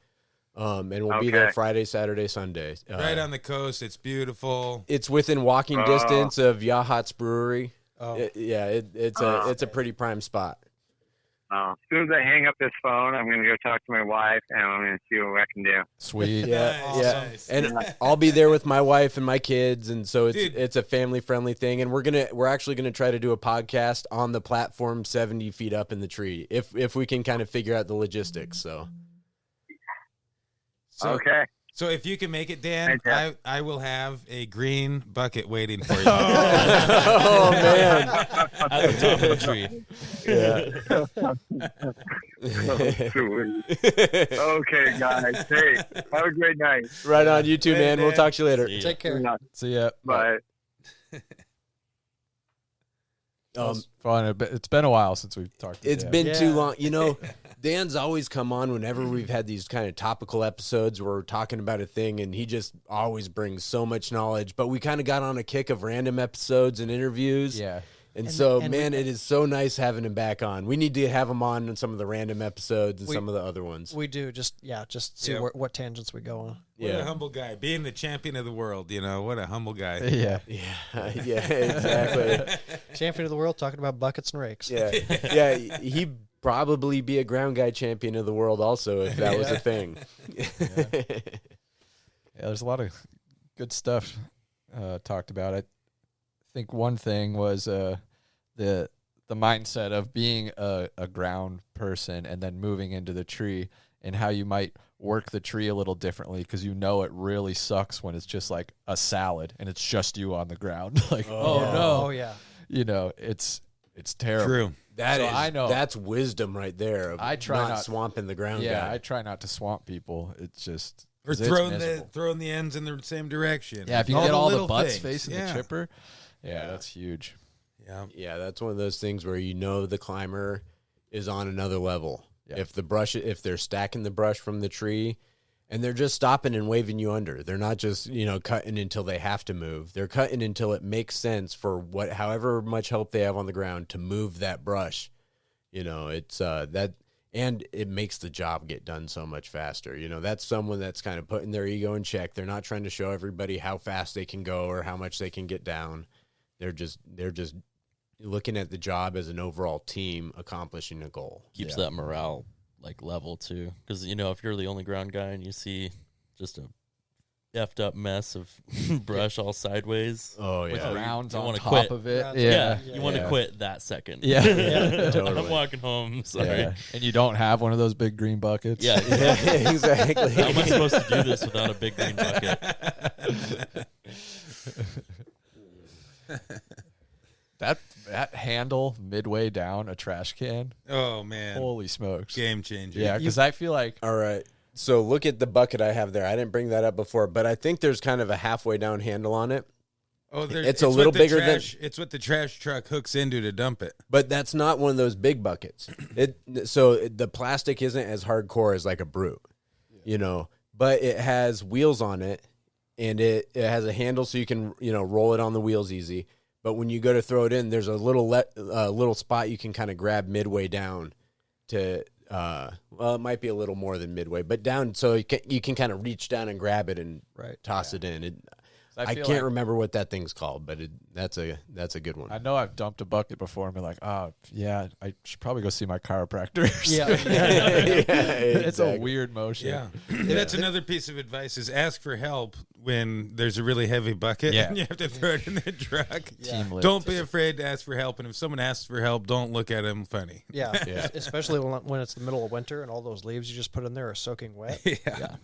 And we'll be there Okay. Friday, Saturday, Sunday. Right on the coast. It's beautiful. It's within walking distance of Yachats Brewery. Oh. It's a pretty prime spot. As soon as I hang up this phone, I'm going to go talk to my wife, and I'm going to see what I can do. Sweet. Nice. And I'll be there with my wife and my kids, and so Dude. it's a family friendly thing. And we're actually gonna try to do a podcast on the platform 70 feet up in the tree, if we can kind of figure out the logistics. So Okay. So if you can make it, Dan, Fantastic. I will have a green bucket waiting for you. oh man, At the top of the tree. Sweet. Okay, guys. Hey, have a great night. right on, you too, Hey, man. We'll Dan. talk to you later. See ya. Take care. See ya. Bye. Fun. It's been a while since we've talked. It's Dan. been too Yeah. long. You know, Dan's always come on whenever we've had these kind of topical episodes where we're talking about a thing, and he just always brings so much knowledge. But we kind of got on a kick of random episodes and interviews. Yeah. And And- so, and man, we- it is so nice having him back on. We need to have him on some of the random episodes and We- some of the other ones. We do just see Yeah. what tangents we go on. What a Yeah. humble guy. Being the champion of the world, what a humble guy. Yeah. Yeah, yeah, exactly. Champion of the world talking about buckets and rakes. Yeah, yeah. He'd probably be a ground guy champion of the world also if that was a thing. Yeah, there's a lot of good stuff talked about. I think one thing was the mindset of being a ground person and then moving into the tree, and how you might work the tree a little differently because it really sucks when it's just like a salad and it's just you on the ground. Like, oh Yeah. no, Oh yeah. It's terrible. True. That So is, I know. that's wisdom right there. Of I try not- swamping the ground Yeah, guy. I try not to swamp people. It's just Or 'cause it's throwing miserable. the ends in the same direction. Yeah, if you get all the little butts things. facing Yeah. the chipper, yeah, that's huge. Yeah. Yeah, that's one of those things where the climber is on another level. Yeah. If they're stacking the brush from the tree and they're just stopping and waving you under, they're not just, cutting until they have to move. They're cutting until it makes sense for however much help they have on the ground to move that brush. It's that, and it makes the job get done so much faster. That's someone that's kind of putting their ego in check. They're not trying to show everybody how fast they can go or how much they can get down. They're just looking at the job as an overall team accomplishing a goal. Keeps that morale level too, because if you're the only ground guy and you see just a effed up mess of brush all sideways, with rounds on top quit. of it. You want to quit that second. Totally. I'm walking home. Sorry. Yeah. And you don't have one of those big green buckets. Yeah, Exactly. How am I supposed to do this without a big green bucket? That handle midway down a trash can. Oh man, Holy smokes. game changer. Yeah, because I feel like All right. So look at the bucket I have there. I didn't bring that up before, but I think there's kind of a halfway down handle on it. Oh, it's a little bigger than. It's what the trash truck hooks into to dump it. But that's not one of those big buckets. So the plastic isn't as hardcore as like a brute, but it has wheels on it, and it has a handle so you can roll it on the wheels easy. But when you go to throw it in, there's a little spot you can kind of grab midway down to. It might be a little more than midway, but down so you can kind of reach down and grab it and toss it in. I can't remember what that thing's called, but that's a good one. I know I've dumped a bucket before and been like, I should probably go see my chiropractor. It's a weird motion. Yeah. That's another piece of advice is ask for help when there's a really heavy bucket and you have to throw it in the truck. Don't be afraid to ask for help, and if someone asks for help, don't look at them funny. Yeah. Especially when it's the middle of winter and all those leaves you just put in there are soaking wet. Yeah.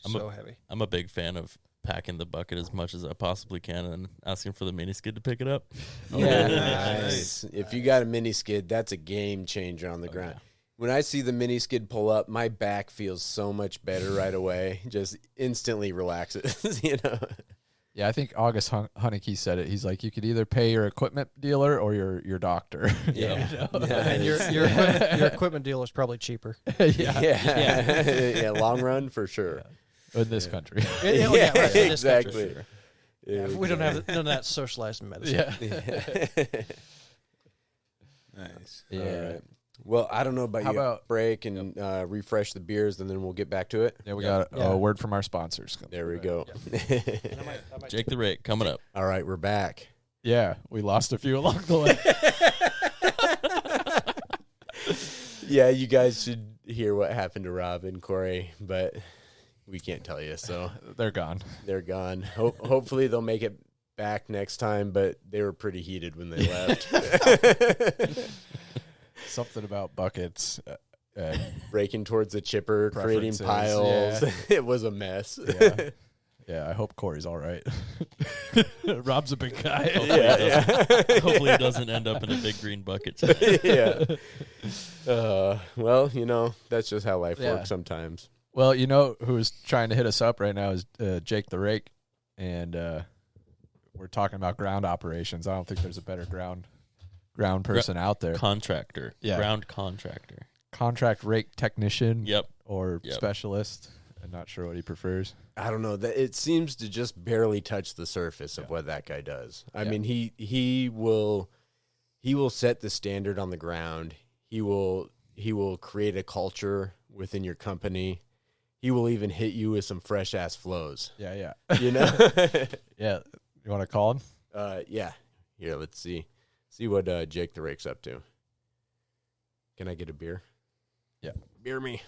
Heavy. I'm a big fan of packing the bucket as much as I possibly can and asking for the mini skid to pick it up. Yeah, nice. If you got a mini skid, that's a game changer on the ground. Yeah. When I see the mini skid pull up, my back feels so much better right away. Just instantly relaxes, Yeah, I think August Honeyke said it. He's like, you could either pay your equipment dealer or your doctor. Yeah. And your equipment dealer is probably cheaper. Yeah, long run for sure. In this country. Exactly. We don't have none of that socialized medicine. Nice. Yeah. All right. Well, I don't know about about break and refresh the beers, and then we'll get back to it. Yeah, we got a word from our sponsors. There we go. Jake the Rake coming up. All right, we're back. Yeah, we lost a few along the way. Yeah, you guys should hear what happened to Rob and Corey, but we can't tell you, so they're gone. They're gone. Hopefully they'll make it back next time, but they were pretty heated when they left. Something about buckets. Breaking towards the chipper, creating piles. Yeah. It was a mess. Yeah, I hope Corey's all right. Rob's a big guy. Hopefully he doesn't end up in a big green bucket today. Well, that's just how life works sometimes. Well, who's trying to hit us up right now is Jake the Rake, and we're talking about ground operations. I don't think there's a better ground person out there. Contractor. Yeah. Ground contractor. Contract rake technician. Yep. Or specialist. I'm not sure what he prefers. I don't know. It seems to just barely touch the surface of what that guy does. I mean, he will set the standard on the ground. He will create a culture within your company. He will even hit you with some fresh ass flows. Yeah. Yeah. You want to call him? Yeah. Here, let's see. See what Jake the Rake's up to. Can I get a beer? Yeah. Beer me.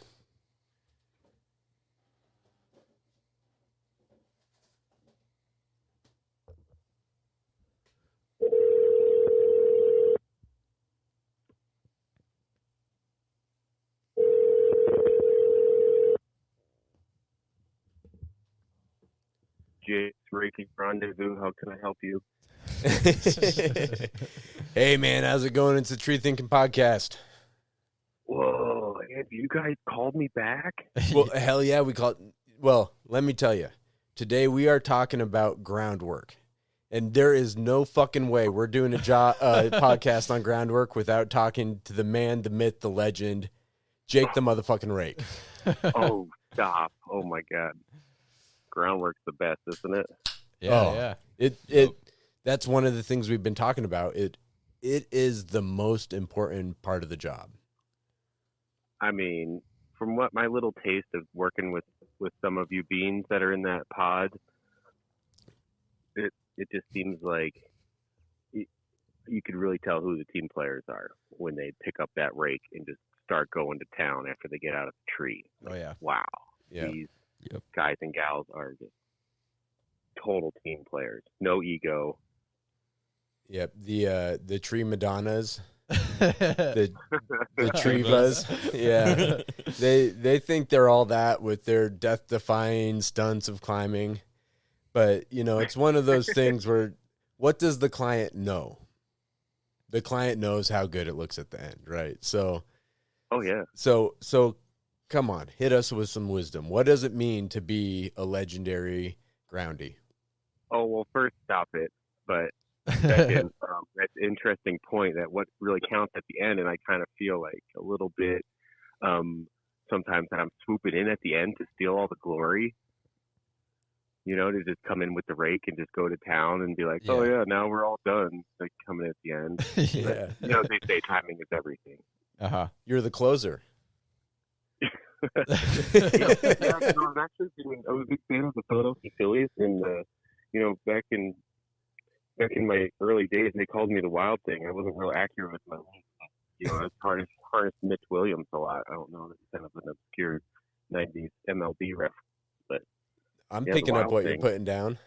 Jake's Raking Rendezvous. How can I help you? Hey, man, how's it going? It's the Tree Thinking Podcast. Whoa, have you guys called me back? Well, hell yeah, we called. Well, let me tell you. Today we are talking about groundwork. And there is no fucking way we're doing a podcast on groundwork without talking to the man, the myth, the legend, Jake the motherfucking rake. Oh, stop. Oh, my God. Groundwork's the best, isn't it? Yeah. That's one of the things we've been talking about. It is the most important part of the job. I mean, from what my little taste of working with some of you beans that are in that pod, it just seems like you could really tell who the team players are when they pick up that rake and just start going to town after they get out of the tree. Oh, yeah. Wow. Yeah. These guys and gals are just total team players. No ego. Yep. The tree Madonnas, the Trivas. Yeah. They think they're all that with their death-defying stunts of climbing. But, it's one of those things where what does the client know? The client knows how good it looks at the end, right? So, oh, yeah. So come on, hit us with some wisdom. What does it mean to be a legendary groundy? Oh, well, first, stop it. But second, that's an interesting point that what really counts at the end, and I kind of feel like a little bit sometimes that I'm swooping in at the end to steal all the glory. To just come in with the rake and just go to town and be like, oh, yeah, now we're all done. Like coming at the end. Yeah. But, they say timing is everything. Uh-huh. You're the closer. I was a big fan of the Philadelphia Phillies, and back in my early days, they called me the Wild Thing. I wasn't real accurate with my name. I harnessed Mitch Williams a lot. I don't know, it's kind of an obscure '90s MLB ref, but I'm picking up what you're putting down.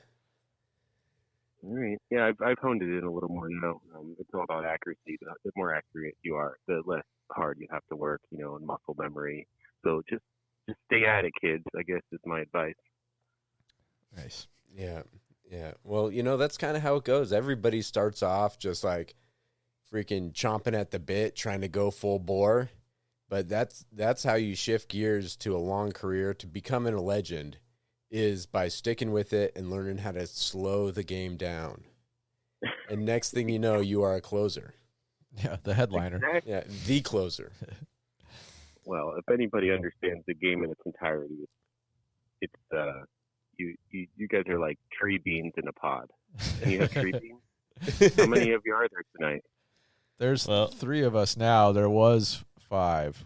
All right. Yeah, I've honed it in a little more now. It's all about accuracy. The more accurate you are, the less hard you have to work, and muscle memory. So just stay at it, kids, I guess is my advice. Nice. Yeah. Yeah. Well, that's kind of how it goes. Everybody starts off just like freaking chomping at the bit, trying to go full bore. But that's how you shift gears to a long career, to becoming a legend, is by sticking with it and learning how to slow the game down. And next thing you know, you are a closer. Yeah, the headliner. Exactly. Yeah, the closer. Well, if anybody understands the game in its entirety, it's you guys are like tree beans in a pod. And you have tree beans? How many of you are there tonight? There's 3 of us now. There was 5.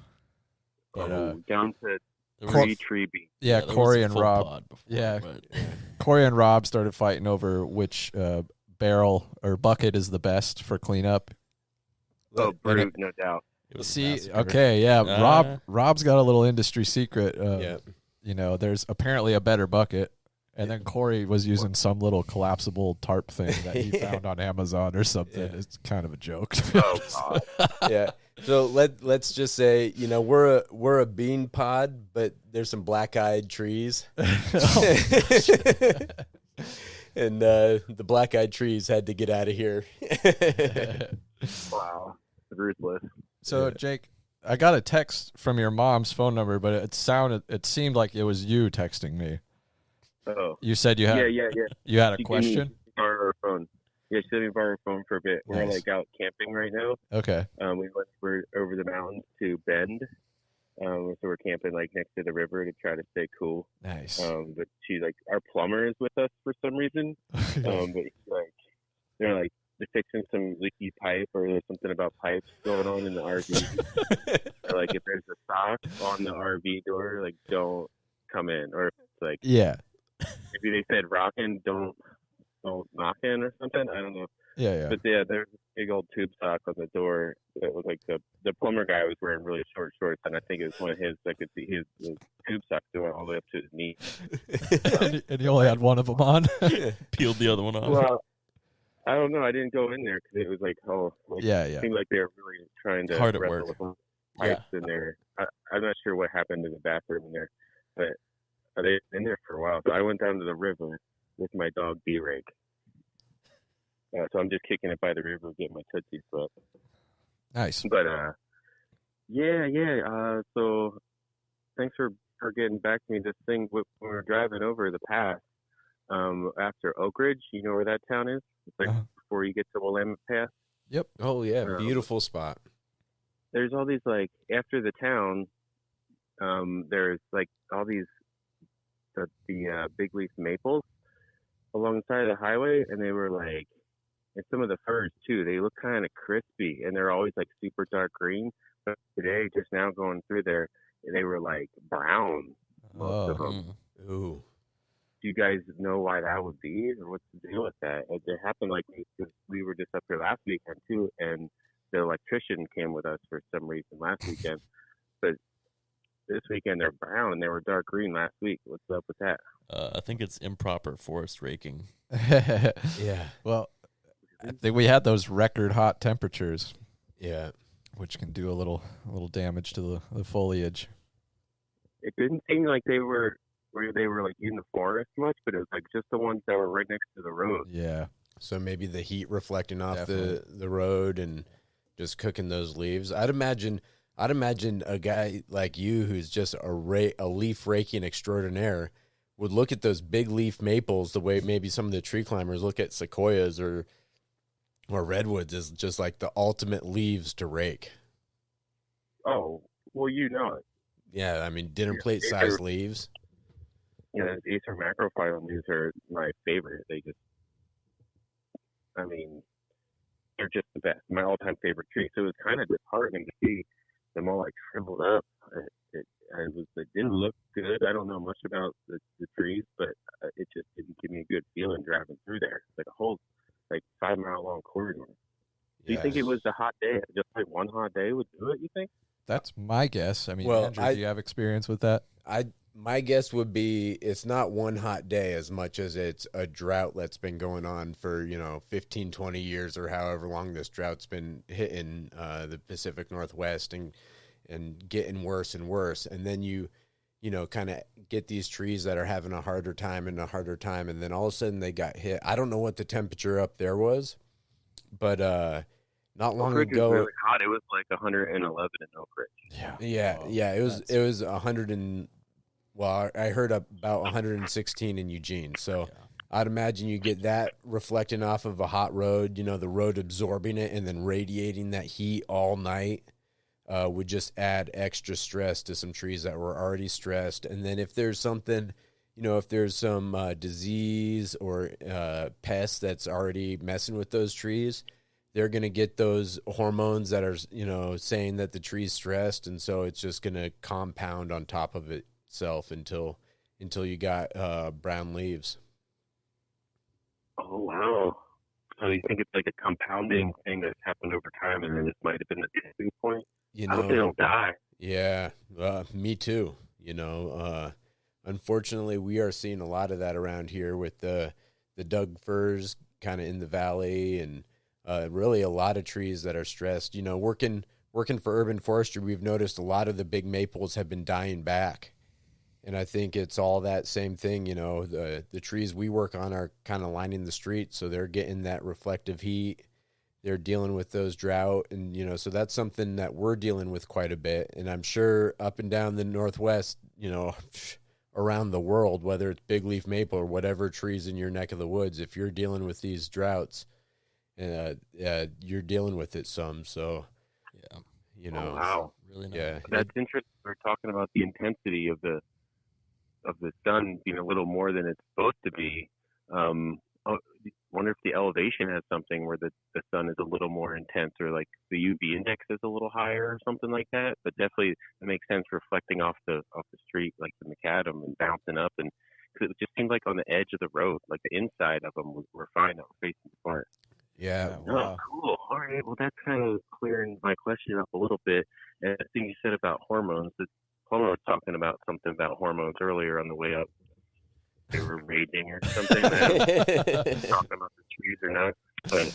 But, down to Cor- 3 tree beans. Yeah, there Corey was a and full Rob. pod before, Yeah. but- Corey and Rob started fighting over which barrel or bucket is the best for cleanup. Oh, brute, no doubt. It was a See, massacre. okay, yeah. Rob's got a little industry secret. Yeah. There's apparently a better bucket, and then Corey was using some little collapsible tarp thing that he found on Amazon or something. Yeah. It's kind of a joke. Oh, God. Yeah. So let's just say, we're a bean pod, but there's some black-eyed trees. And the black-eyed trees had to get out of here. Wow. Ruthless. So, Jake, I got a text from your mom's phone number, but it seemed like it was you texting me. Oh. You said you had you had a She gave me question? to borrow her phone. Yeah, she let me borrow her phone for a bit. We're Nice. like out camping right now. Okay. We're over the mountains to Bend. So we're camping like next to the river to try to stay cool. Nice. But she's like, our plumber is with us for some reason. But they're fixing some leaky pipe, or there's something about pipes going on in the RV. Or like if there's a sock on the RV door, like don't come in. Or if it's like Yeah. maybe they said rockin', don't knock in or something. I don't know. Yeah. But yeah, there's a big old tube sock on the door that was like the plumber guy was wearing really short shorts, and I think it was one of his. I could see his tube sock going all the way up to his knee. And you only had one of them on? Peeled the other one off. Well, I don't know. I didn't go in there because it was like, Yeah. It seemed like they were really trying to Hard at wrestle work. with some pipes in there. I'm not sure what happened in the bathroom in there, but they've been there for a while. So I went down to the river with my dog B-Rake. So I'm just kicking it by the river, getting my tootsies wet. Nice. But so thanks for getting back to me. This thing when we were driving over the pass after Oak Ridge, you know where that town is? It's like before you get to Willamette Pass. Yep. Oh, yeah. Beautiful spot. There's all these, like, after the town, there's like all these the big leaf maples alongside the highway, and they were like, and some of the firs too. They look kind of crispy, and they're always like super dark green. But today, just now going through there, they were like brown. Most of them. Ooh. Do you guys know why that would be, or what's the deal with that? It happened like we were just up here last weekend too, and the electrician came with us for some reason last weekend. But this weekend they're brown, and they were dark green last week. What's up with that? I think it's improper forest raking. Yeah. Well, I think we had those record hot temperatures. Yeah. Which can do a little damage to the foliage. It didn't seem like they were like in the forest much, but it was like just the ones that were right next to the road. Yeah. So maybe the heat reflecting off Definitely. the road and just cooking those leaves. I'd imagine a guy like you who's just a leaf raking extraordinaire would look at those big leaf maples the way maybe some of the tree climbers look at sequoias or redwoods as just like the ultimate leaves to rake. Oh, well, you know it. Yeah, I mean dinner plate size leaves. Yeah, Acer macrophyllum leaves are my favorite. They just, I mean, they're just the best. My all-time favorite tree. So it was kind of disheartening to see them all like shriveled up. It didn't look good. I don't know much about the trees, but it just didn't give me a good feeling driving through there. Like a whole 5 mile long corridor. Do you think it was the hot day? Just like one hot day would do it, you think? That's my guess. I mean, Well, Andrew, do you have experience with that? My guess would be it's not one hot day as much as it's a drought that's been going on for, 15, 20 years or however long this drought's been hitting the Pacific Northwest and getting worse and worse. And then you kind of get these trees that are having a harder time, and then all of a sudden they got hit. I don't know what the temperature up there was, but not long ago, was really hot. It was like 111 in Oak Ridge. Yeah. It was 100 and I heard about 116 in Eugene. So I'd imagine you get that reflecting off of a hot road. The road absorbing it and then radiating that heat all night would just add extra stress to some trees that were already stressed. And then if there's something, if there's some disease or pest that's already messing with those trees, they're going to get those hormones that are, saying that the tree's stressed. And so it's just going to compound on top of itself until you got brown leaves. Oh, wow. So you think it's like a compounding thing that's happened over time, and then this might have been the tipping point? I hope they don't die. Yeah, me too. Unfortunately, we are seeing a lot of that around here with the Doug firs kind of in the valley, and really a lot of trees that are stressed. Working for urban forestry, we've noticed a lot of the big maples have been dying back. And I think it's all that same thing, the trees we work on are kind of lining the street, so they're getting that reflective heat. They're dealing with those drought, and, so that's something that we're dealing with quite a bit. And I'm sure up and down the Northwest, around the world, whether it's big leaf maple or whatever trees in your neck of the woods, if you're dealing with these droughts, you're dealing with it some. So, Oh, wow. Really nice. Yeah. That's interesting. We're talking about the intensity of the sun being a little more than it's supposed to be. Wonder if the elevation has something where the sun is a little more intense, or like the UV index is a little higher or something like that. But definitely it makes sense reflecting off the street, like the macadam, and bouncing up, and cause it just seemed like on the edge of the road, like the inside of them were fine, that were facing apart. Yeah. Oh, cool. All right. Well, that's kind of clearing my question up a little bit. And the thing you said about hormones, that Palmer was talking about something about hormones earlier on the way up. They were raging or something. Talking about the trees or not. But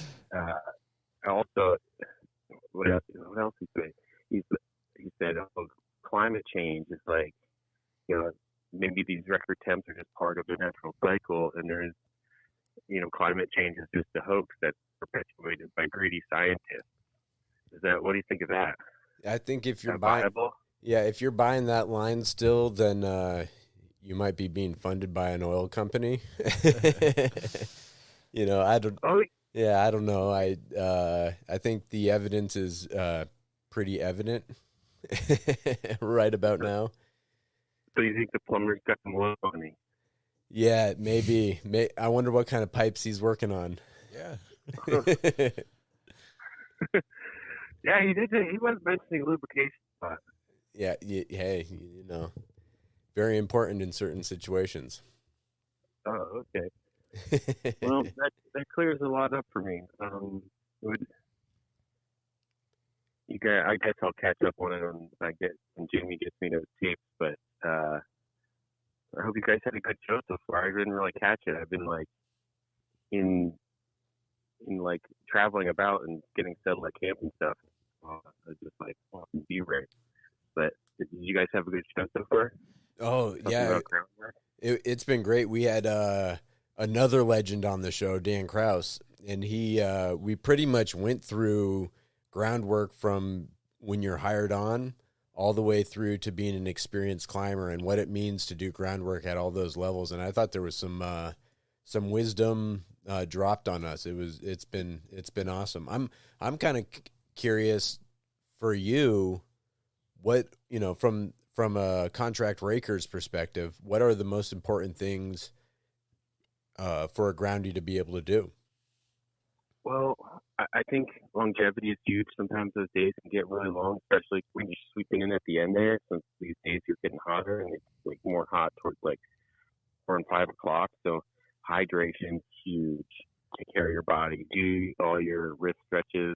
also, what else he said? He said, climate change is like, maybe these record temps are just part of the natural cycle, and there's, climate change is just a hoax that's perpetuated by greedy scientists. What do you think of that? I think if you're viable? if you're buying that line still, then you might be being funded by an oil company. I don't. Oh. Yeah, I don't know. I think the evidence is pretty evident right about now. So you think the plumber's got some love on him? Yeah, maybe. I wonder what kind of pipes he's working on. Yeah. Yeah, he did. He was mentioning lubrication. Yeah, hey, very important in certain situations. Oh, okay. Well, that clears a lot up for me. I guess I'll catch up on it when Jamie gets me those tapes. But I hope you guys had a good show so far. I didn't really catch it. I've been like in like traveling about and getting settled at camp and stuff. I was just like awesome B-Ray. But did you guys have a good show so far? Oh, yeah. It's been great. We had another legend on the show, Dan Kraus, and we pretty much went through groundwork from when you're hired on all the way through to being an experienced climber and what it means to do groundwork at all those levels. And I thought there was some wisdom dropped on us. It's been awesome. I'm kind of curious for you, what, from a contract raker's perspective, what are the most important things for a groundie to be able to do? Well, I think longevity is huge. Sometimes those days can get really long, especially when you're sweeping in at the end there. Since these days you're getting hotter and it's like more hot towards like 4 and 5 o'clock. So hydration huge. Take care of your body. Do all your wrist stretches.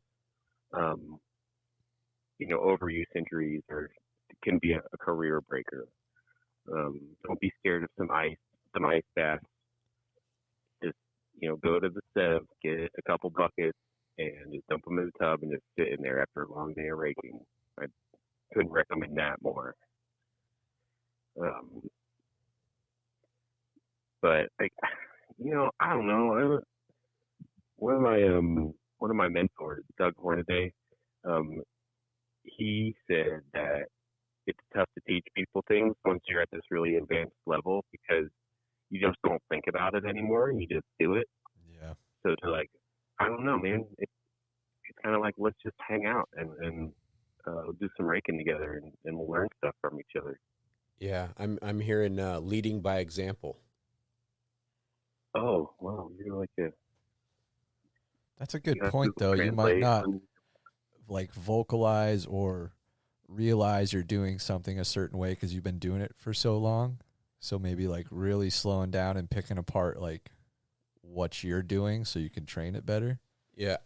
Overuse injuries can be a career breaker. Don't be scared of some ice baths. Just, go to the Sev, get a couple buckets, and just dump them in the tub and just sit in there after a long day of raking. I couldn't recommend that more. But I don't know. One of my mentors, Doug Hornaday, he said that it's tough to teach people things once you're at this really advanced level because you just don't think about it anymore. You just do it. Yeah. So to like, I don't know, man. It's kind of like, let's just hang out and do some raking together and we'll learn stuff from each other. Yeah, I'm hearing leading by example. Oh, wow, you're like a. That's a good point, though. You might not like vocalize or realize you're doing something a certain way because you've been doing it for so long. So maybe like really slowing down and picking apart like what you're doing so you can train it better. Yeah,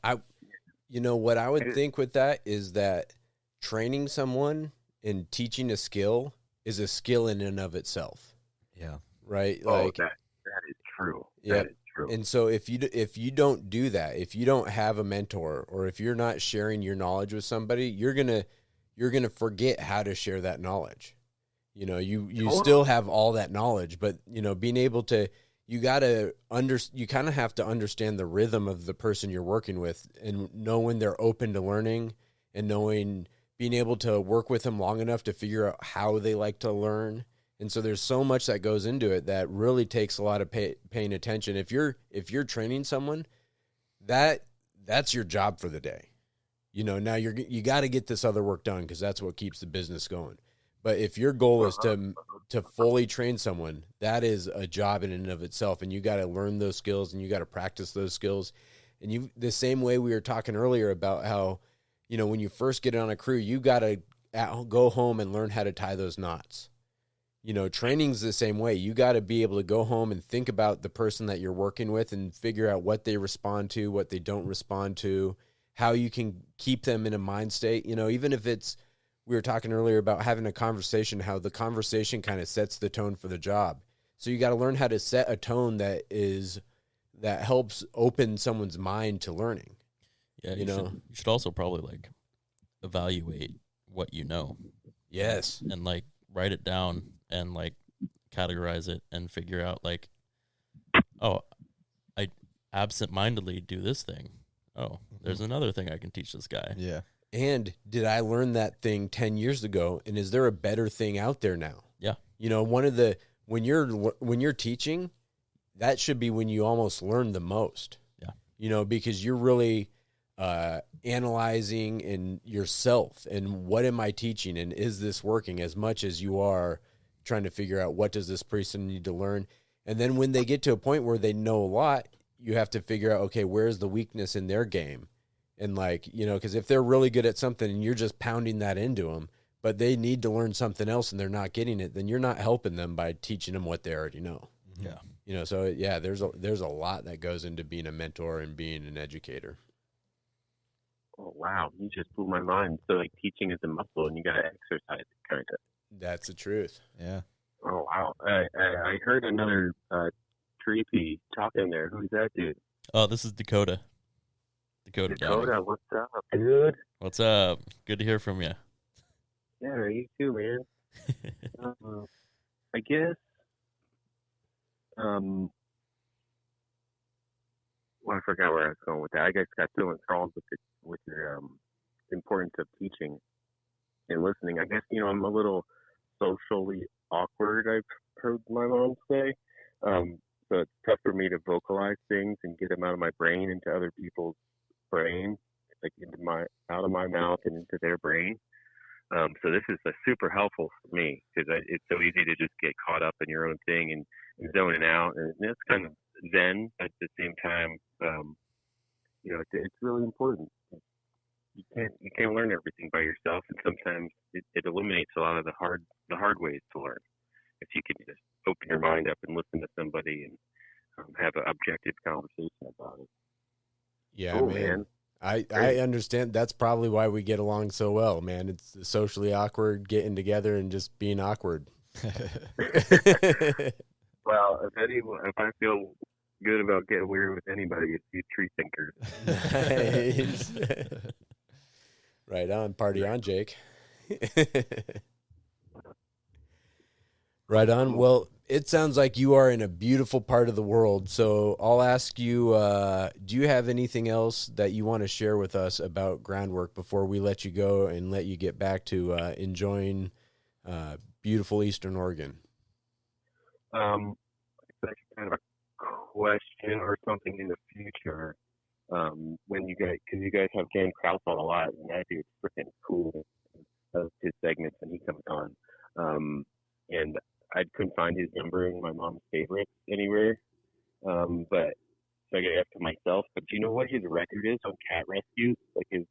what I would think with that is that training someone and teaching a skill is a skill in and of itself. Yeah. Right? Oh, like that is true. Yeah. That is true. And so if you don't do that, if you don't have a mentor or if you're not sharing your knowledge with somebody, you're going to forget how to share that knowledge. You still have all that knowledge, but being able to, you kind of have to understand the rhythm of the person you're working with and know when they're open to learning and being able to work with them long enough to figure out how they like to learn. And so there's so much that goes into it that really takes a lot of paying attention. If you're training someone, that's your job for the day. Now you got to get this other work done because that's what keeps the business going. But if your goal is to fully train someone, that is a job in and of itself, and you got to learn those skills and you got to practice those skills. And the same way we were talking earlier about how, when you first get on a crew, you got to go home and learn how to tie those knots. Training's the same way. You got to be able to go home and think about the person that you're working with and figure out what they respond to, what they don't respond to, how you can keep them in a mind state. Even if we were talking earlier about having a conversation, how the conversation kind of sets the tone for the job. So you got to learn how to set a tone that helps open someone's mind to learning. Yeah, you should also probably like evaluate what you know. Yes. And like write it down and like categorize it and figure out like, oh, I absent-mindedly do this thing. Oh, there's another thing I can teach this guy. Yeah. And did I learn that thing 10 years ago? And is there a better thing out there now? Yeah. When you're teaching, that should be when you almost learn the most. Yeah. Because you're really analyzing in yourself and what am I teaching and is this working as much as you are trying to figure out what does this person need to learn. And then when they get to a point where they know a lot, you have to figure out, okay, where's the weakness in their game? And like, you know, because if they're really good at something and you're just pounding that into them, but they need to learn something else and they're not getting it, then you're not helping them by teaching them what they already know. Yeah. You know, so yeah, there's a lot that goes into being a mentor and being an educator. Oh, wow. You just blew my mind. So, like, teaching is a muscle, and you got to exercise it, kind of. That's the truth. Yeah. Oh, wow. I heard another creepy talking there. Who's that dude? Oh, this is Dakota. Dakota. What's up, dude? What's up? Good to hear from you. Yeah, you too, man. I guess, well, I forgot where I was going with that. I guess got so enthralled with your importance of teaching and listening. I guess, you know, I'm a little socially awkward, I've heard my mom say. So it's tough for me to vocalize things and get them out of my brain into other people's brain, like out of my mouth and into their brain. So this is super helpful for me because it's so easy to just get caught up in your own thing and zoning out, and it's kind of zen, but at the same time, you know, it's really important. You can't learn everything by yourself, and sometimes it eliminates a lot of the hard ways to learn. If you can just open your mind up and listen to somebody and have an objective conversation about it. Yeah, Cool, man. I understand. That's probably why we get along so well, man. It's socially awkward getting together and just being awkward. Well, if I feel good about getting weird with anybody, it's you tree thinkers. Nice. Right on. Party on, Jake. Right on. Well, it sounds like you are in a beautiful part of the world. So I'll ask you, do you have anything else that you want to share with us about groundwork before we let you go and let you get back to enjoying beautiful Eastern Oregon? That's kind of a question or something in the future. When you guys, because you guys have Dan Kraus on a lot, and that dude's freaking cool. Of his segments when he comes on, and I couldn't find his number in my mom's favorites anywhere. But so I got to ask myself. But do you know what his record is on cat rescues? Like because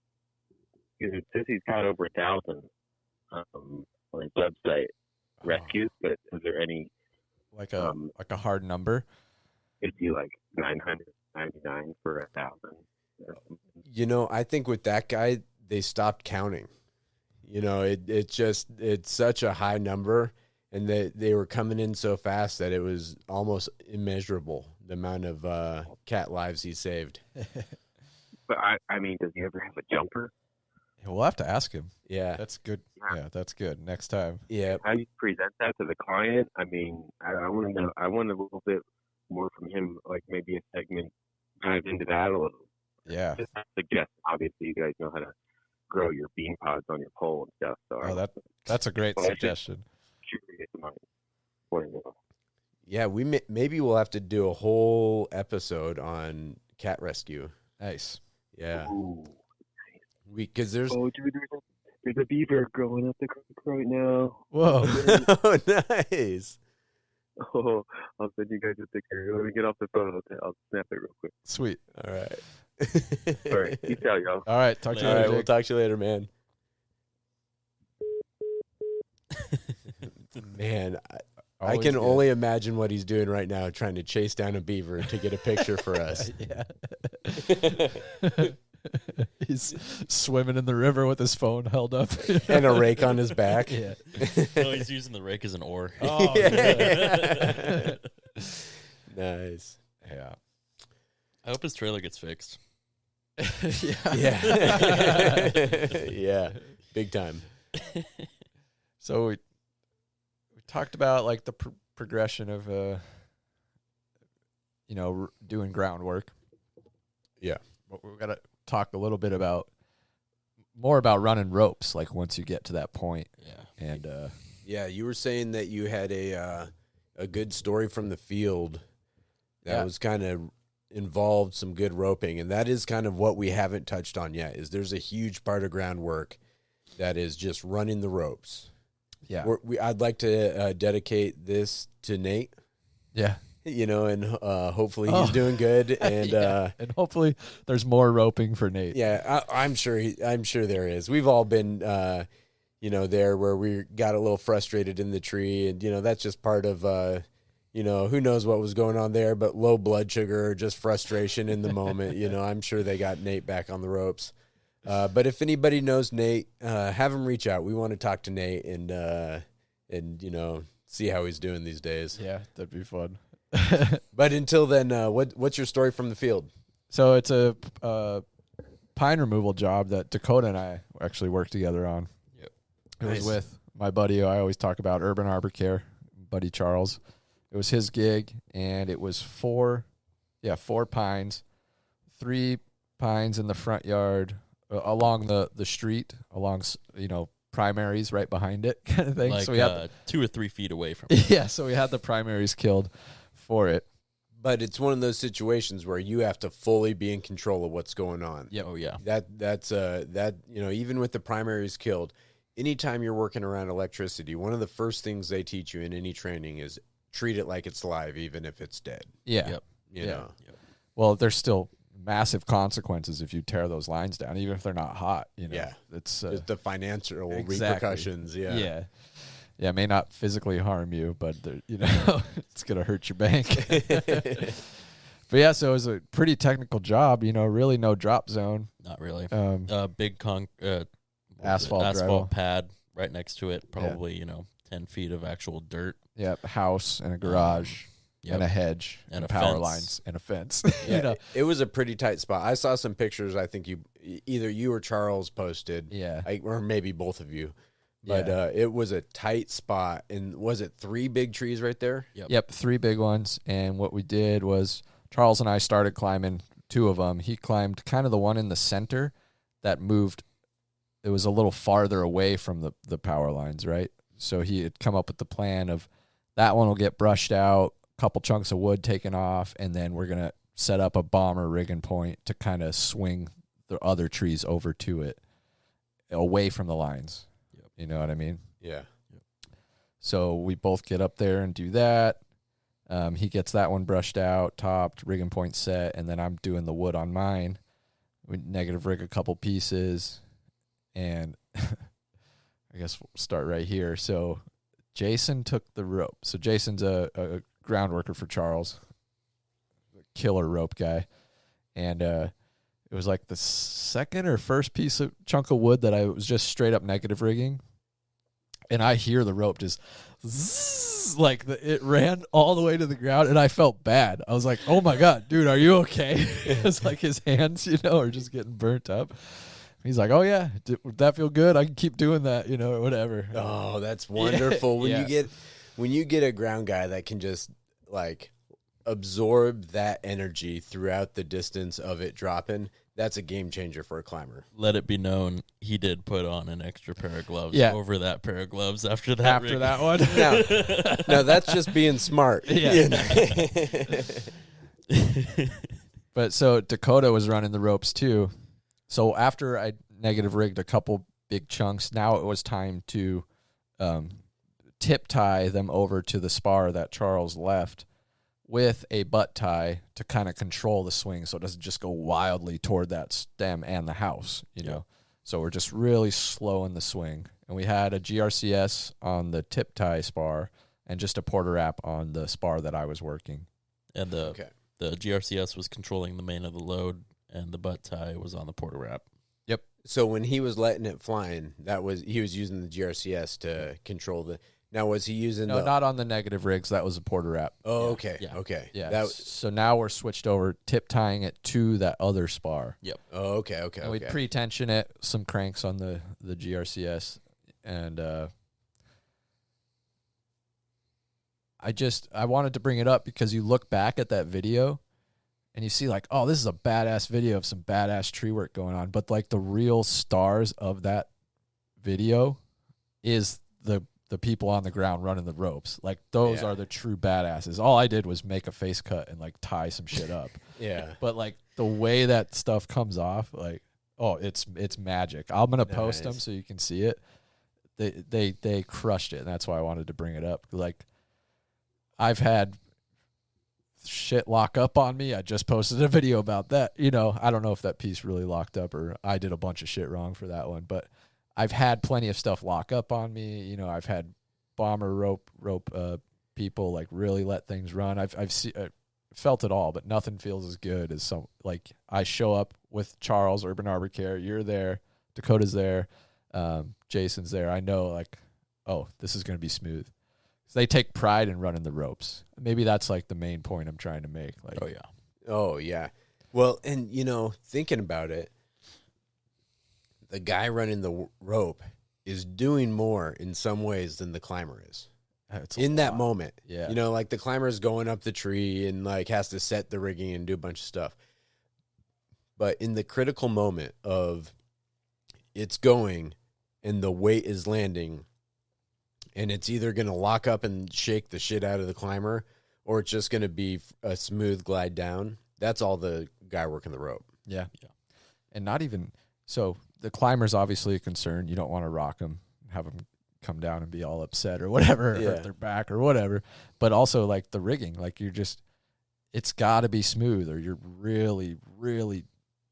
it says he's got over 1,000 on his website rescues. But is there any like a hard number? It'd be like 999 for 1,000. You know, I think with that guy, they stopped counting. You know, it's such a high number, and they were coming in so fast that it was almost immeasurable, the amount of cat lives he saved. But I mean, does he ever have a jumper? We'll have to ask him. Yeah. That's good. Yeah, that's good. Next time. Yeah. How do you present that to the client? I mean, I want to know. I want a little bit more from him, like maybe a segment dive into that a little. Yeah. Just suggest. Obviously, you guys know how to grow your bean pods on your pole and stuff. So that's a great suggestion. Yeah, maybe we'll have to do a whole episode on cat rescue. Nice. Yeah. Ooh. Because there's dude, there's a beaver growing up the creek right now. Whoa. Oh, nice. Oh, I'll send you guys a picture. Let me get off the phone. I'll snap it real quick. Sweet. All right. All right. Peace out, y'all. All right. Talk to you All later. right, we'll Jake. talk to you later, man. Man, I Always can good. only imagine what he's doing right now, trying to chase down a beaver to get a picture for us. Yeah. He's swimming in the river with his phone held up. And a rake on his back. Yeah. No, he's using the rake as an oar. Oh, Yeah. Nice. yeah. I hope his trailer gets fixed. Yeah. Yeah. Big time. So we talked about like the progression of doing groundwork. Yeah. But we've got to talk a little bit more about running ropes, like once you get to that point. Yeah. And Yeah, you were saying that you had a good story from the field that was kind of involved some good roping, and that is kind of what we haven't touched on yet. Is there's a huge part of groundwork that is just running the ropes. Yeah. I'd like to dedicate this to Nate. Yeah. And hopefully he's doing good, and and hopefully there's more roping for Nate. Yeah, I'm sure there is. We've all been, there where we got a little frustrated in the tree, and that's just part of, who knows what was going on there, but low blood sugar or just frustration in the moment. I'm sure they got Nate back on the ropes. But if anybody knows Nate, have him reach out. We want to talk to Nate and see how he's doing these days. Yeah, that'd be fun. But until then, what's your story from the field? So it's a pine removal job that Dakota and I actually worked together on. Yep. It was with my buddy who I always talk about, Urban Arbor Care, buddy Charles. It was his gig, and it was 4 pines, 3 pines in the front yard, along the street, along primaries right behind it, kind of thing. Like so we had 2 or 3 feet away from it. yeah, so we had the primaries killed for it. But it's one of those situations where you have to fully be in control of what's going on. Yeah. Oh yeah. That's even with the primaries killed, anytime you're working around electricity, one of the first things they teach you in any training is treat it like it's live, even if it's dead. Yeah. Yep. You know. Yep. Well, there's still massive consequences if you tear those lines down, even if they're not hot. Yeah. It's Just the financial exactly. repercussions. Yeah. Yeah, it may not physically harm you, but it's gonna hurt your bank. But yeah, so it was a pretty technical job. Really no drop zone. Not really. Big Asphalt asphalt pad right next to it. Probably 10 feet of actual dirt. Yeah, a house and a garage and a hedge and a power fence. lines and a fence. Yeah, it was a pretty tight spot. I saw some pictures. I think either you or Charles posted. Yeah, or maybe both of you. But it was a tight spot. And was it 3 big trees right there? Yep, 3 big ones. And what we did was Charles and I started climbing 2 of them. He climbed kind of the one in the center that moved. It was a little farther away from the power lines, right? So he had come up with the plan of that one will get brushed out, a couple chunks of wood taken off, and then we're going to set up a bomber rigging point to kind of swing the other trees over to it, away from the lines. You know what I mean? Yeah. So we both get up there and do that. He gets that one brushed out, topped, rigging point set, and then I'm doing the wood on mine. We negative rig a couple pieces, and I guess we'll start right here. So Jason took the rope. So Jason's a ground worker for Charles, a killer rope guy, and it was like the second or first chunk of wood that I was just straight up negative rigging. And I hear the rope just zzz, it ran all the way to the ground, and I felt bad. I was like, oh my God, dude, are you okay? It's like his hands, are just getting burnt up. He's like, oh yeah, would that feel good? I can keep doing that, or whatever. Oh, that's wonderful. When you get a ground guy that can just absorb that energy throughout the distance of it dropping, that's a game changer for a climber. Let it be known he did put on an extra pair of gloves over that pair of gloves after that. After that one? No, that's just being smart. Yeah. But so Dakota was running the ropes too. So after I negative rigged a couple big chunks, now it was time to tip tie them over to the spar that Charles left with a butt tie to kind of control the swing so it doesn't just go wildly toward that stem and the house, So we're just really slowing the swing. And we had a GRCS on the tip tie spar and just a porter wrap on the spar that I was working. And the GRCS was controlling the main of the load, and the butt tie was on the porter wrap. Yep. So when he was letting it flying, he was using the GRCS to control the. Now, was he using not on the negative rigs. That was a porter wrap. Oh, okay. Yeah. Okay. Yeah. So now we're switched over, tip tying it to that other spar. Yep. Oh, okay. And we pre-tension it, some cranks on the GRCS, and I wanted to bring it up because you look back at that video and you see like, oh, this is a badass video of some badass tree work going on, but like the real stars of that video is the people on the ground running the ropes. Like those are the true badasses. All I did was make a face cut and like tie some shit up. Yeah. But like the way that stuff comes off, like, oh, it's magic. I'm going to post them so you can see it. they crushed it, and that's why I wanted to bring it up. Like, I've had shit lock up on me. I just posted a video about that. You know, I don't know if that piece really locked up or I did a bunch of shit wrong for that one, but I've had plenty of stuff lock up on me. You know, I've had bomber rope people like really let things run. I've felt it all, but nothing feels as good as some, like, I show up with Charles, Urban Arbor Care, you're there, Dakota's there, Jason's there. I know, like, oh, this is going to be smooth. So they take pride in running the ropes. Maybe that's like the main point I'm trying to make. Like, Oh yeah. Well, and you know, thinking about it, the guy running the rope is doing more in some ways than the climber is. In that moment. Yeah. You know, like the climber's going up the tree and like has to set the rigging and do a bunch of stuff. But in the critical moment of it's going and the weight is landing and it's either going to lock up and shake the shit out of the climber or it's just going to be a smooth glide down, that's all the guy working the rope. Yeah. And not even, so the climber's obviously a concern. You don't want to rock them, have them come down and be all upset or whatever, or hurt their back or whatever. But also like the rigging, like it's got to be smooth or you're really, really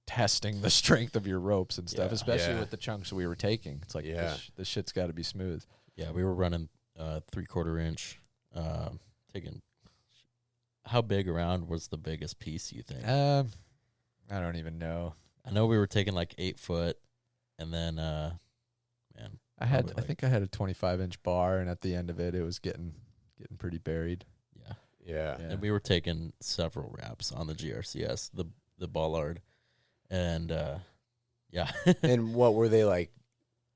testing the strength of your ropes and stuff, especially with the chunks we were taking. It's like, this shit's got to be smooth. Yeah, we were running 3/4 inch, taking. How big around was the biggest piece, you think? I don't even know. I know we were taking like 8 foot, and then I think I had a 25-inch bar, and at the end of it, it was getting pretty buried. Yeah. And we were taking several wraps on the GRCS, the bollard, and And what were they, like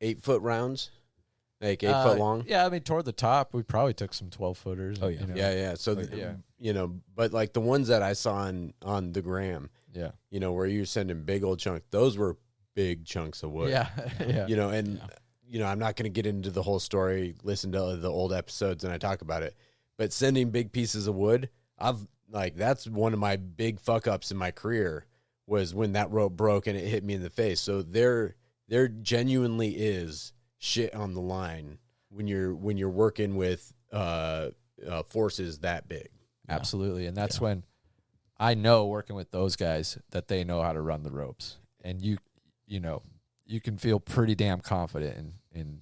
8-foot rounds? Like 8 foot long? Yeah, I mean, toward the top, we probably took some 12-footers. Oh, yeah. You know? Yeah. So, you know, but like the ones that I saw on the gram, you know, where you're sending big old chunks, those were big chunks of wood. Yeah. You know, and, you know, I'm not going to get into the whole story, listen to the old episodes and I talk about it, but sending big pieces of wood, that's one of my big fuck ups in my career was when that rope broke and it hit me in the face. So there genuinely is shit on the line when you're working with forces that big. Absolutely. And that's when I know, working with those guys, that they know how to run the ropes. And you know, you can feel pretty damn confident in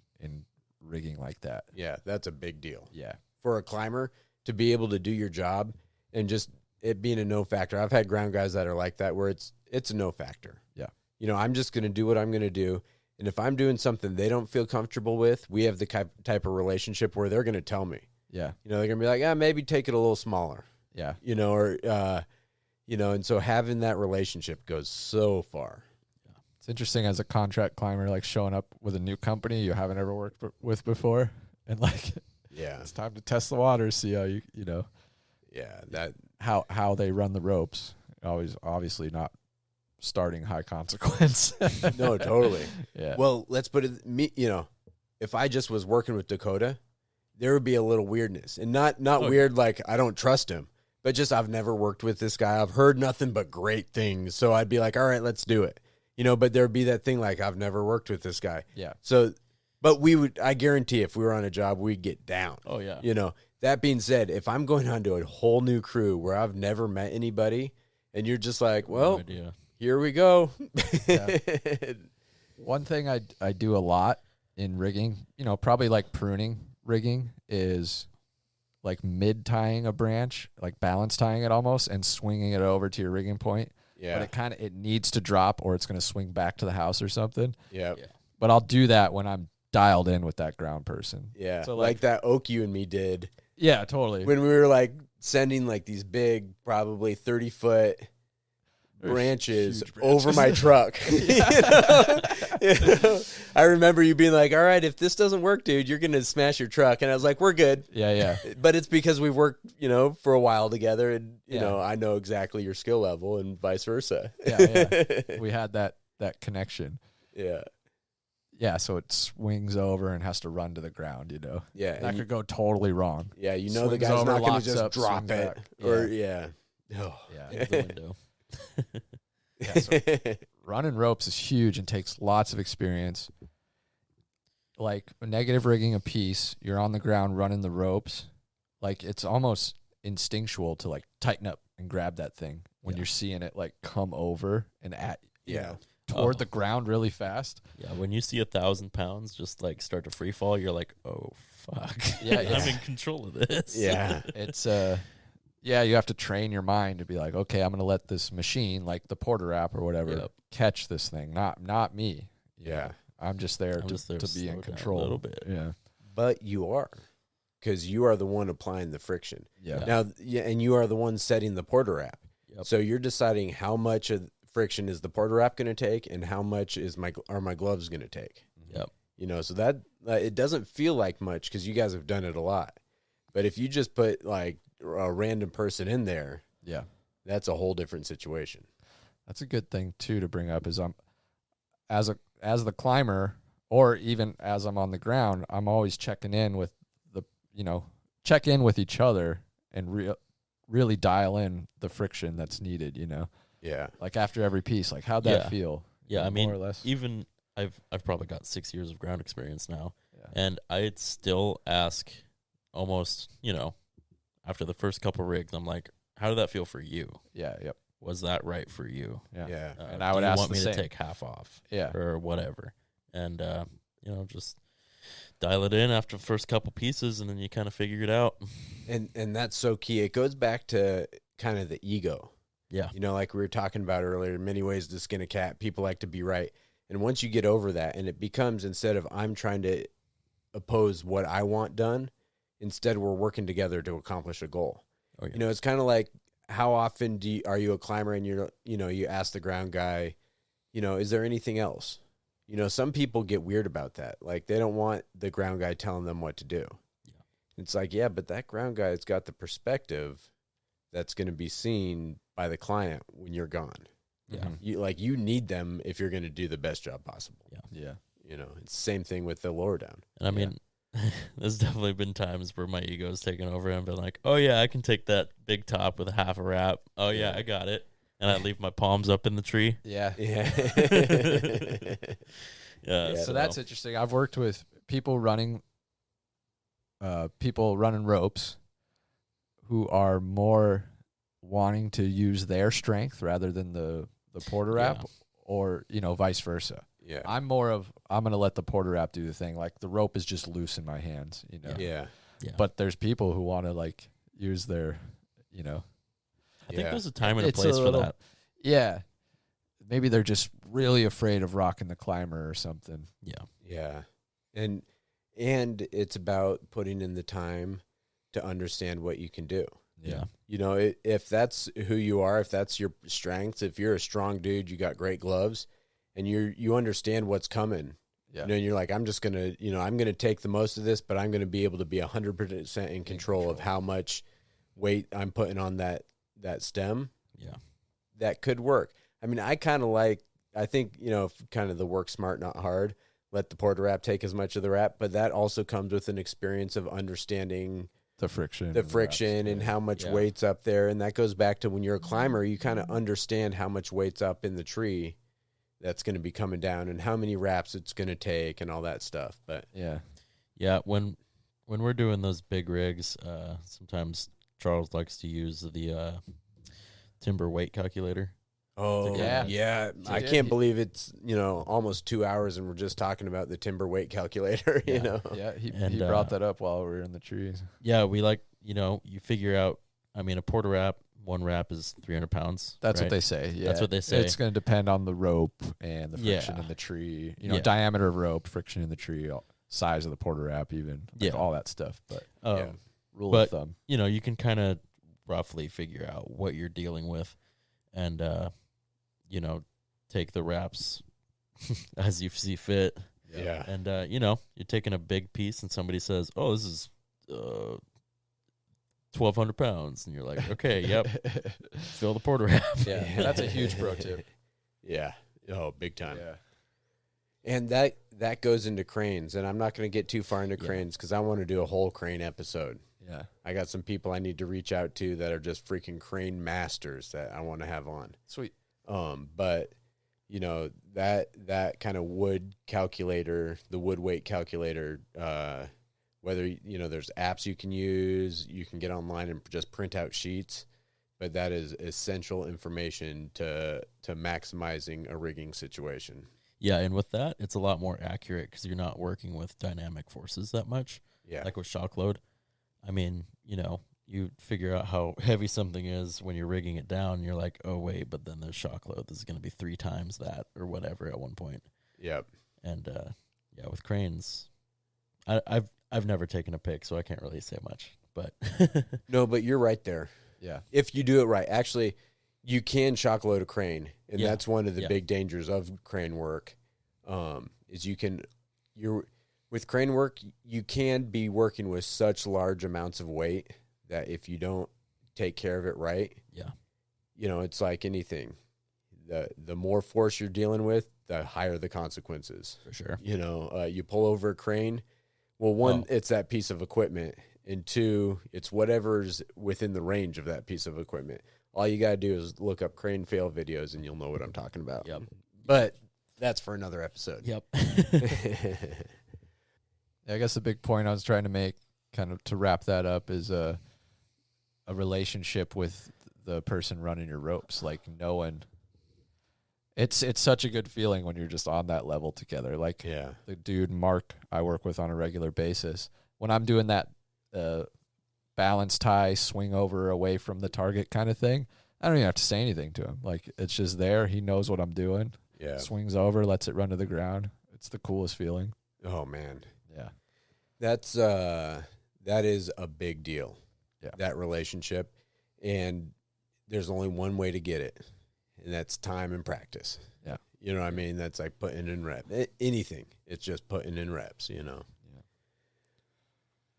rigging like that. Yeah, that's a big deal. Yeah. For a climber to be able to do your job and just it being a no factor. I've had ground guys that are like that where it's a no factor. Yeah. You know, I'm just going to do what I'm going to do. And if I'm doing something they don't feel comfortable with, we have the type of relationship where they're going to tell me. Yeah. You know, they're going to be like, maybe take it a little smaller. Yeah. You know, or, you know, and so having that relationship goes so far. It's interesting as a contract climber, like showing up with a new company you haven't ever worked with before. And like, it's time to test the waters, see how you know. Yeah. That how they run the ropes. Always, obviously not starting high consequence. No, totally. Yeah. Well, let's put it, you know, if I just was working with Dakota, there would be a little weirdness, and not weird like I don't trust him, but just I've never worked with this guy. I've heard nothing but great things. So I'd be like, all right, let's do it. You know, but there'd be that thing like I've never worked with this guy. Yeah. So, but I guarantee if we were on a job, we'd get down. Oh, yeah. You know, that being said, if I'm going on to a whole new crew where I've never met anybody and you're just like, well, here we go. Yeah. One thing I do a lot in rigging, you know, probably like pruning rigging, is like mid tying a branch, like balance tying it almost and swinging it over to your rigging point. Yeah. But it needs to drop or it's going to swing back to the house or something. Yeah. But I'll do that when I'm dialed in with that ground person. Yeah. So like that oak you and me did. Yeah, totally. When we were like sending like these big, probably 30-foot branches over my truck. You know? I remember you being like, all right, if this doesn't work, dude, you're going to smash your truck. And I was like, we're good. Yeah. But it's because we've worked, you know, for a while together and, you know, I know exactly your skill level and vice versa. Yeah. We had that connection. Yeah. Yeah, so it swings over and has to run to the ground, you know. Yeah. And that could go totally wrong. Yeah, you know the Swings guy's over, not going to locks just up, drop swings it. back. Or, Yeah. Oh. Yeah. The window. Yeah, so running ropes is huge and takes lots of experience. like negative rigging a piece, you're on the ground running the ropes, like it's almost instinctual to like tighten up and grab that thing when you're seeing it like come over and at you know, toward the ground really fast. Yeah, when you see 1,000 pounds just like start to free fall, you're like, oh fuck. Yeah, I'm in control of this. Yeah. It's yeah, you have to train your mind to be like, okay, I'm gonna let this machine, like the Porter app or whatever, catch this thing, not me. Yeah. I'm just there I'm just there to be slow in down control a little bit. Yeah. But you are, because you are the one applying the friction. Yeah. Now, and you are the one setting the Porter app. Yep. So you're deciding how much of friction is the Porter app going to take, and how much is my gloves going to take. Yep. You know, so that it doesn't feel like much because you guys have done it a lot. But if you just put like a random person in there, Yeah. that's a whole different situation. That's a good thing too to bring up is as the climber, or even as I'm on the ground, I'm always checking in with check in with each other and really dial in the friction that's needed, you know. Yeah. Like after every piece, like how'd that feel? Yeah, I mean, more or less. even I've probably got 6 years of ground experience now, Yeah. and I'd still ask almost, after the first couple rigs, I'm like, how did that feel for you? Yeah, yep. Was that right for you? Yeah. Yeah. And I would do you ask want the me same. to take half off? Yeah. Or whatever. And, just dial it in after the first couple pieces, and then you kind of figure it out. And that's so key. It goes back to kind of the ego. Yeah. You know, like we were talking about earlier, in many ways to skin a cat, people like to be right. And once you get over that, and it becomes, instead of I'm trying to oppose what I want done, instead we're working together to accomplish a goal. Oh, yeah. You know, it's kind of like, how often are you a climber and you ask the ground guy, is there anything else? You know, some people get weird about that. Like they don't want the ground guy telling them what to do. Yeah. It's like, yeah, but that ground guy's got the perspective that's going to be seen by the client when you're gone. Yeah. You need them if you're going to do the best job possible. Yeah. You know, it's the same thing with the lower down. And I mean, there's definitely been times where my ego's taken over and I've been like, oh yeah, I can take that big top with a half a wrap. Oh yeah, I got it. And I leave my palms up in the tree. Yeah. Yeah. Yeah. So that's interesting. I've worked with people running ropes who are more wanting to use their strength rather than the Porter wrap, or vice versa. Yeah. I'm more of, I'm going to let the Porter wrap do the thing. Like the rope is just loose in my hands, Yeah. But there's people who want to like use their, I think there's a time and a It's place a for little- that. yeah. Maybe they're just really afraid of rocking the climber or something. Yeah. Yeah. And it's about putting in the time to understand what you can do. Yeah. You know, if that's who you are, if that's your strengths, if you're a strong dude, you got great gloves, and you understand what's coming. Yeah. And you're like, I'm just going to, I'm going to take the most of this, but I'm going to be able to be 100% in control of how much weight I'm putting on that stem. Yeah. That could work. I mean, I think, kind of the work smart, not hard. Let the Porter wrap take as much of the wrap, but that also comes with an experience of understanding The friction. and how much weight's up there. And that goes back to when you're a climber, you kind of understand how much weight's up in the tree that's going to be coming down and how many wraps it's going to take and all that stuff. But Yeah. When we're doing those big rigs, sometimes Charles likes to use the timber weight calculator. Oh, Yeah. I can't believe it's, almost 2 hours and we're just talking about the timber weight calculator, you know? Yeah, he And, brought that up while we were in the trees. Yeah, we like, you figure out, I mean, a Porter wrap, one wrap is 300 pounds. That's right? what they say. Yeah. That's what they say. It's going to depend on the rope and the friction Yeah. in the tree, Yeah. diameter of rope, friction in the tree, size of the Porter wrap, even all that stuff. But rule of thumb. You can kind of roughly figure out what you're dealing with and, take the wraps as you see fit. Yeah. And, you're taking a big piece and somebody says, oh, this is 1,200 pounds. And you're like, okay, yep, fill the Porter wrap. Yeah, that's a huge pro tip. Yeah. Oh, big time. Yeah. And that goes into cranes. And I'm not going to get too far into cranes because I want to do a whole crane episode. Yeah. I got some people I need to reach out to that are just freaking crane masters that I want to have on. Sweet. But you know, that kind of wood calculator, the wood weight calculator, whether, you know, there's apps you can use, you can get online and just print out sheets, but that is essential information to maximizing a rigging situation. Yeah, and with that, it's a lot more accurate because you're not working with dynamic forces that much. Yeah. Like with shock load. I mean, you know, you figure out how heavy something is when you're rigging it down. You're like, oh, wait, but then there's shock load. This is going to be 3 times that or whatever at one point. Yep. And, yeah, with cranes, I've never taken a pick, so I can't really say much. But No, but you're right there. Yeah. If you do it right. Actually, you can shock load a crane, and Yeah. that's one of the Yeah. big dangers of crane work. Is with crane work, you can be working with such large amounts of weight that if you don't take care of it right, yeah, you know, it's like anything. The more force you're dealing with, the higher the consequences. for sure. You know, you pull over a crane. Well, one, it's that piece of equipment, and 2, it's whatever's within the range of that piece of equipment. All you got to do is look up crane fail videos, and you'll know what I'm talking about. Yep. But that's for another episode. Yep. Yeah, I guess the big point I was trying to make, kind of to wrap that up, is a relationship with the person running your ropes, like knowing. It's such a good feeling when you're just on that level together. Like Yeah. the dude Mark I work with on a regular basis. When I'm doing that balance tie, swing over away from the target kind of thing, I don't even have to say anything to him. Like, it's just there. He knows what I'm doing. Yeah. Swings over, lets it run to the ground. It's the coolest feeling. Oh, man. Yeah. That is a big deal. Yeah. That relationship. And there's only one way to get it, and that's time and practice. Yeah. You know what I mean? That's like putting in reps. Anything. It's just putting in reps, you know.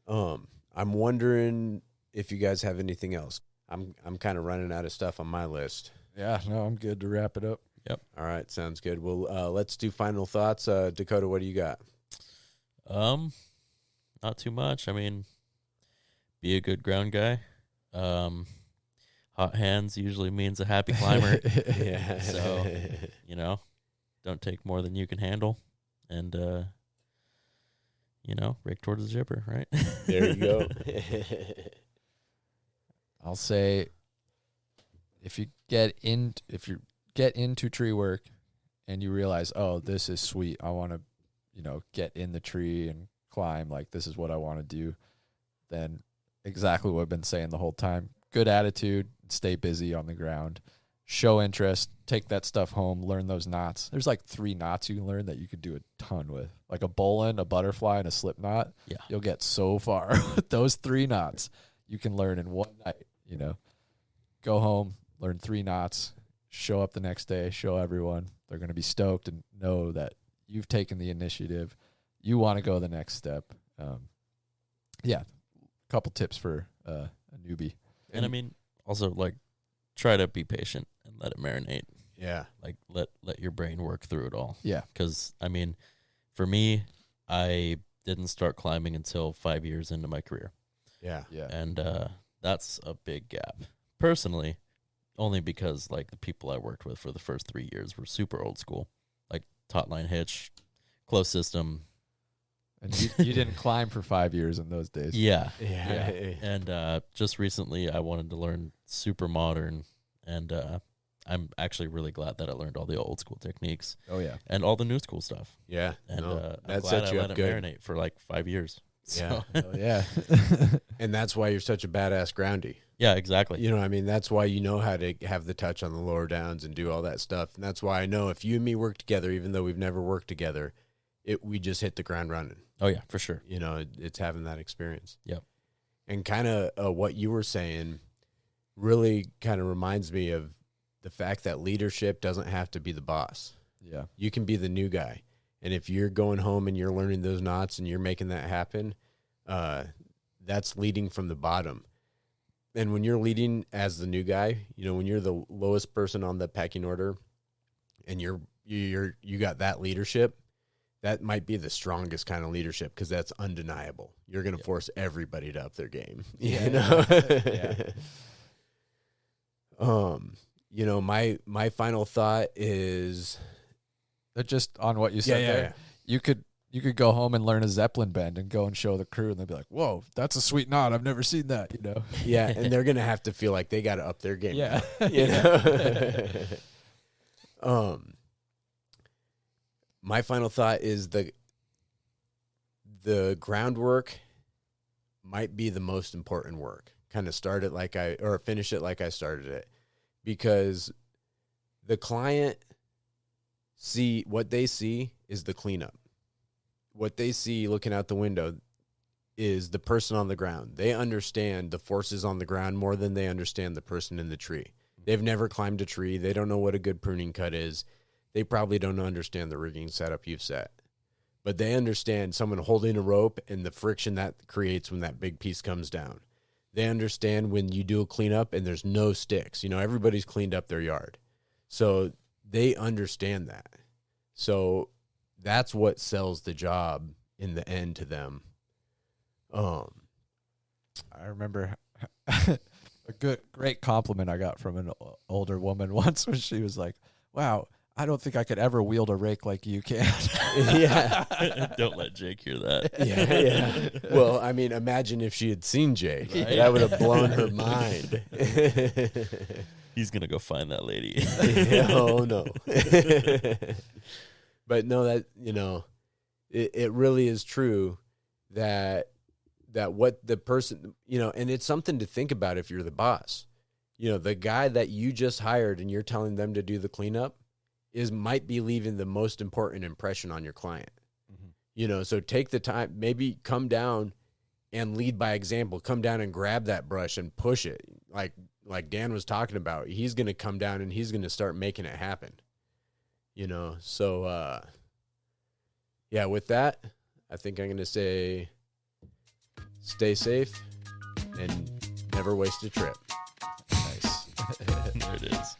Yeah. I'm wondering if you guys have anything else. I'm kind of running out of stuff on my list. Yeah, no, I'm good to wrap it up. All right, sounds good. Well, let's do final thoughts. Dakota, what do you got? Not too much. I mean, be a good ground guy. Hot hands usually means a happy climber. Yeah. So, you know, don't take more than you can handle. And, you know, rake towards the zipper, right? There you go. I'll say if you get into tree work and you realize, oh, this is sweet, I want to, you know, get in the tree and climb, like this is what I want to do, then exactly what I've been saying the whole time. Good attitude, stay busy on the ground, show interest, take that stuff home, learn those knots. There's like 3 knots you can learn that you could do a ton with. Like a bowline, a butterfly, and a slip knot. Yeah. You'll get so far with those 3 knots you can learn in one night, you know. Go home, learn 3 knots, show up the next day, show everyone. They're going to be stoked and know that you've taken the initiative. You want to go the next step. Yeah, a couple tips for a newbie. And I mean, also, like, try to be patient and let it marinate. Yeah. Like, let your brain work through it all. Yeah. Because, I mean, for me, I didn't start climbing until 5 years into my career. Yeah. Yeah. And that's a big gap. Personally, only because, like, the people I worked with for the first 3 years were super old school. Like, taut line hitch, closed system. And you didn't climb for 5 years in those days. Yeah. Yeah. And just recently, I wanted to learn super modern, and I'm actually really glad that I learned all the old school techniques Oh, yeah. and all the new school stuff. Yeah. And No, I'm that glad sets I you let up it good. marinate for like 5 years. Yeah. So, Oh, yeah. And that's why you're such a badass groundy. yeah, exactly. You know what I mean? That's why you know how to have the touch on the lower downs and do all that stuff. And that's why I know if you and me work together, even though we've never worked together, we just hit the ground running. Oh, yeah, for sure. You know, it's having that experience. Yep. And kind of what you were saying really kind of reminds me of the fact that leadership doesn't have to be the boss. Yeah. You can be the new guy. And if you're going home and you're learning those knots and you're making that happen, that's leading from the bottom. And when you're leading as the new guy, you know, when you're the lowest person on the pecking order and you got that leadership, that might be the strongest kind of leadership because that's undeniable. You're going to force everybody to up their game. Yeah. You know? Yeah. You know, my final thought is just on what you said there, you could go home and learn a Zeppelin bend and go and show the crew, and they'll be like, "Whoa, that's a sweet knot. I've never seen that." You know? Yeah, and they're gonna have to feel like they got to up their game. Yeah. You know? My final thought is the groundwork might be the most important work. Kind of start it or finish it like I started it, because the client what they see is the cleanup. What they see looking out the window is the person on the ground. They understand the forces on the ground more than they understand the person in the tree. They've never climbed a tree. They don't know what a good pruning cut is. They probably don't understand the rigging setup you've set. But they understand someone holding a rope and the friction that creates when that big piece comes down. They understand when you do a cleanup and there's no sticks. You know, everybody's cleaned up their yard. So they understand that. So that's what sells the job in the end to them. I remember a great compliment I got from an older woman once when she was like, "Wow, I don't think I could ever wield a rake like you can." Yeah. Don't let Jake hear that. Yeah. Well, I mean, imagine if she had seen Jake. Right? That would have blown her mind. He's going to go find that lady. Oh, no. But no, that, you know, it really is true that what the person, you know, and it's something to think about if you're the boss. You know, the guy that you just hired and you're telling them to do the cleanup might be leaving the most important impression on your client. Mm-hmm. You know, so take the time, maybe come down and lead by example. Come down and grab that brush and push it. Like Dan was talking about, he's going to come down and he's going to start making it happen. You know, so, yeah, with that, I think I'm going to say stay safe and never waste a trip. Nice. There it is.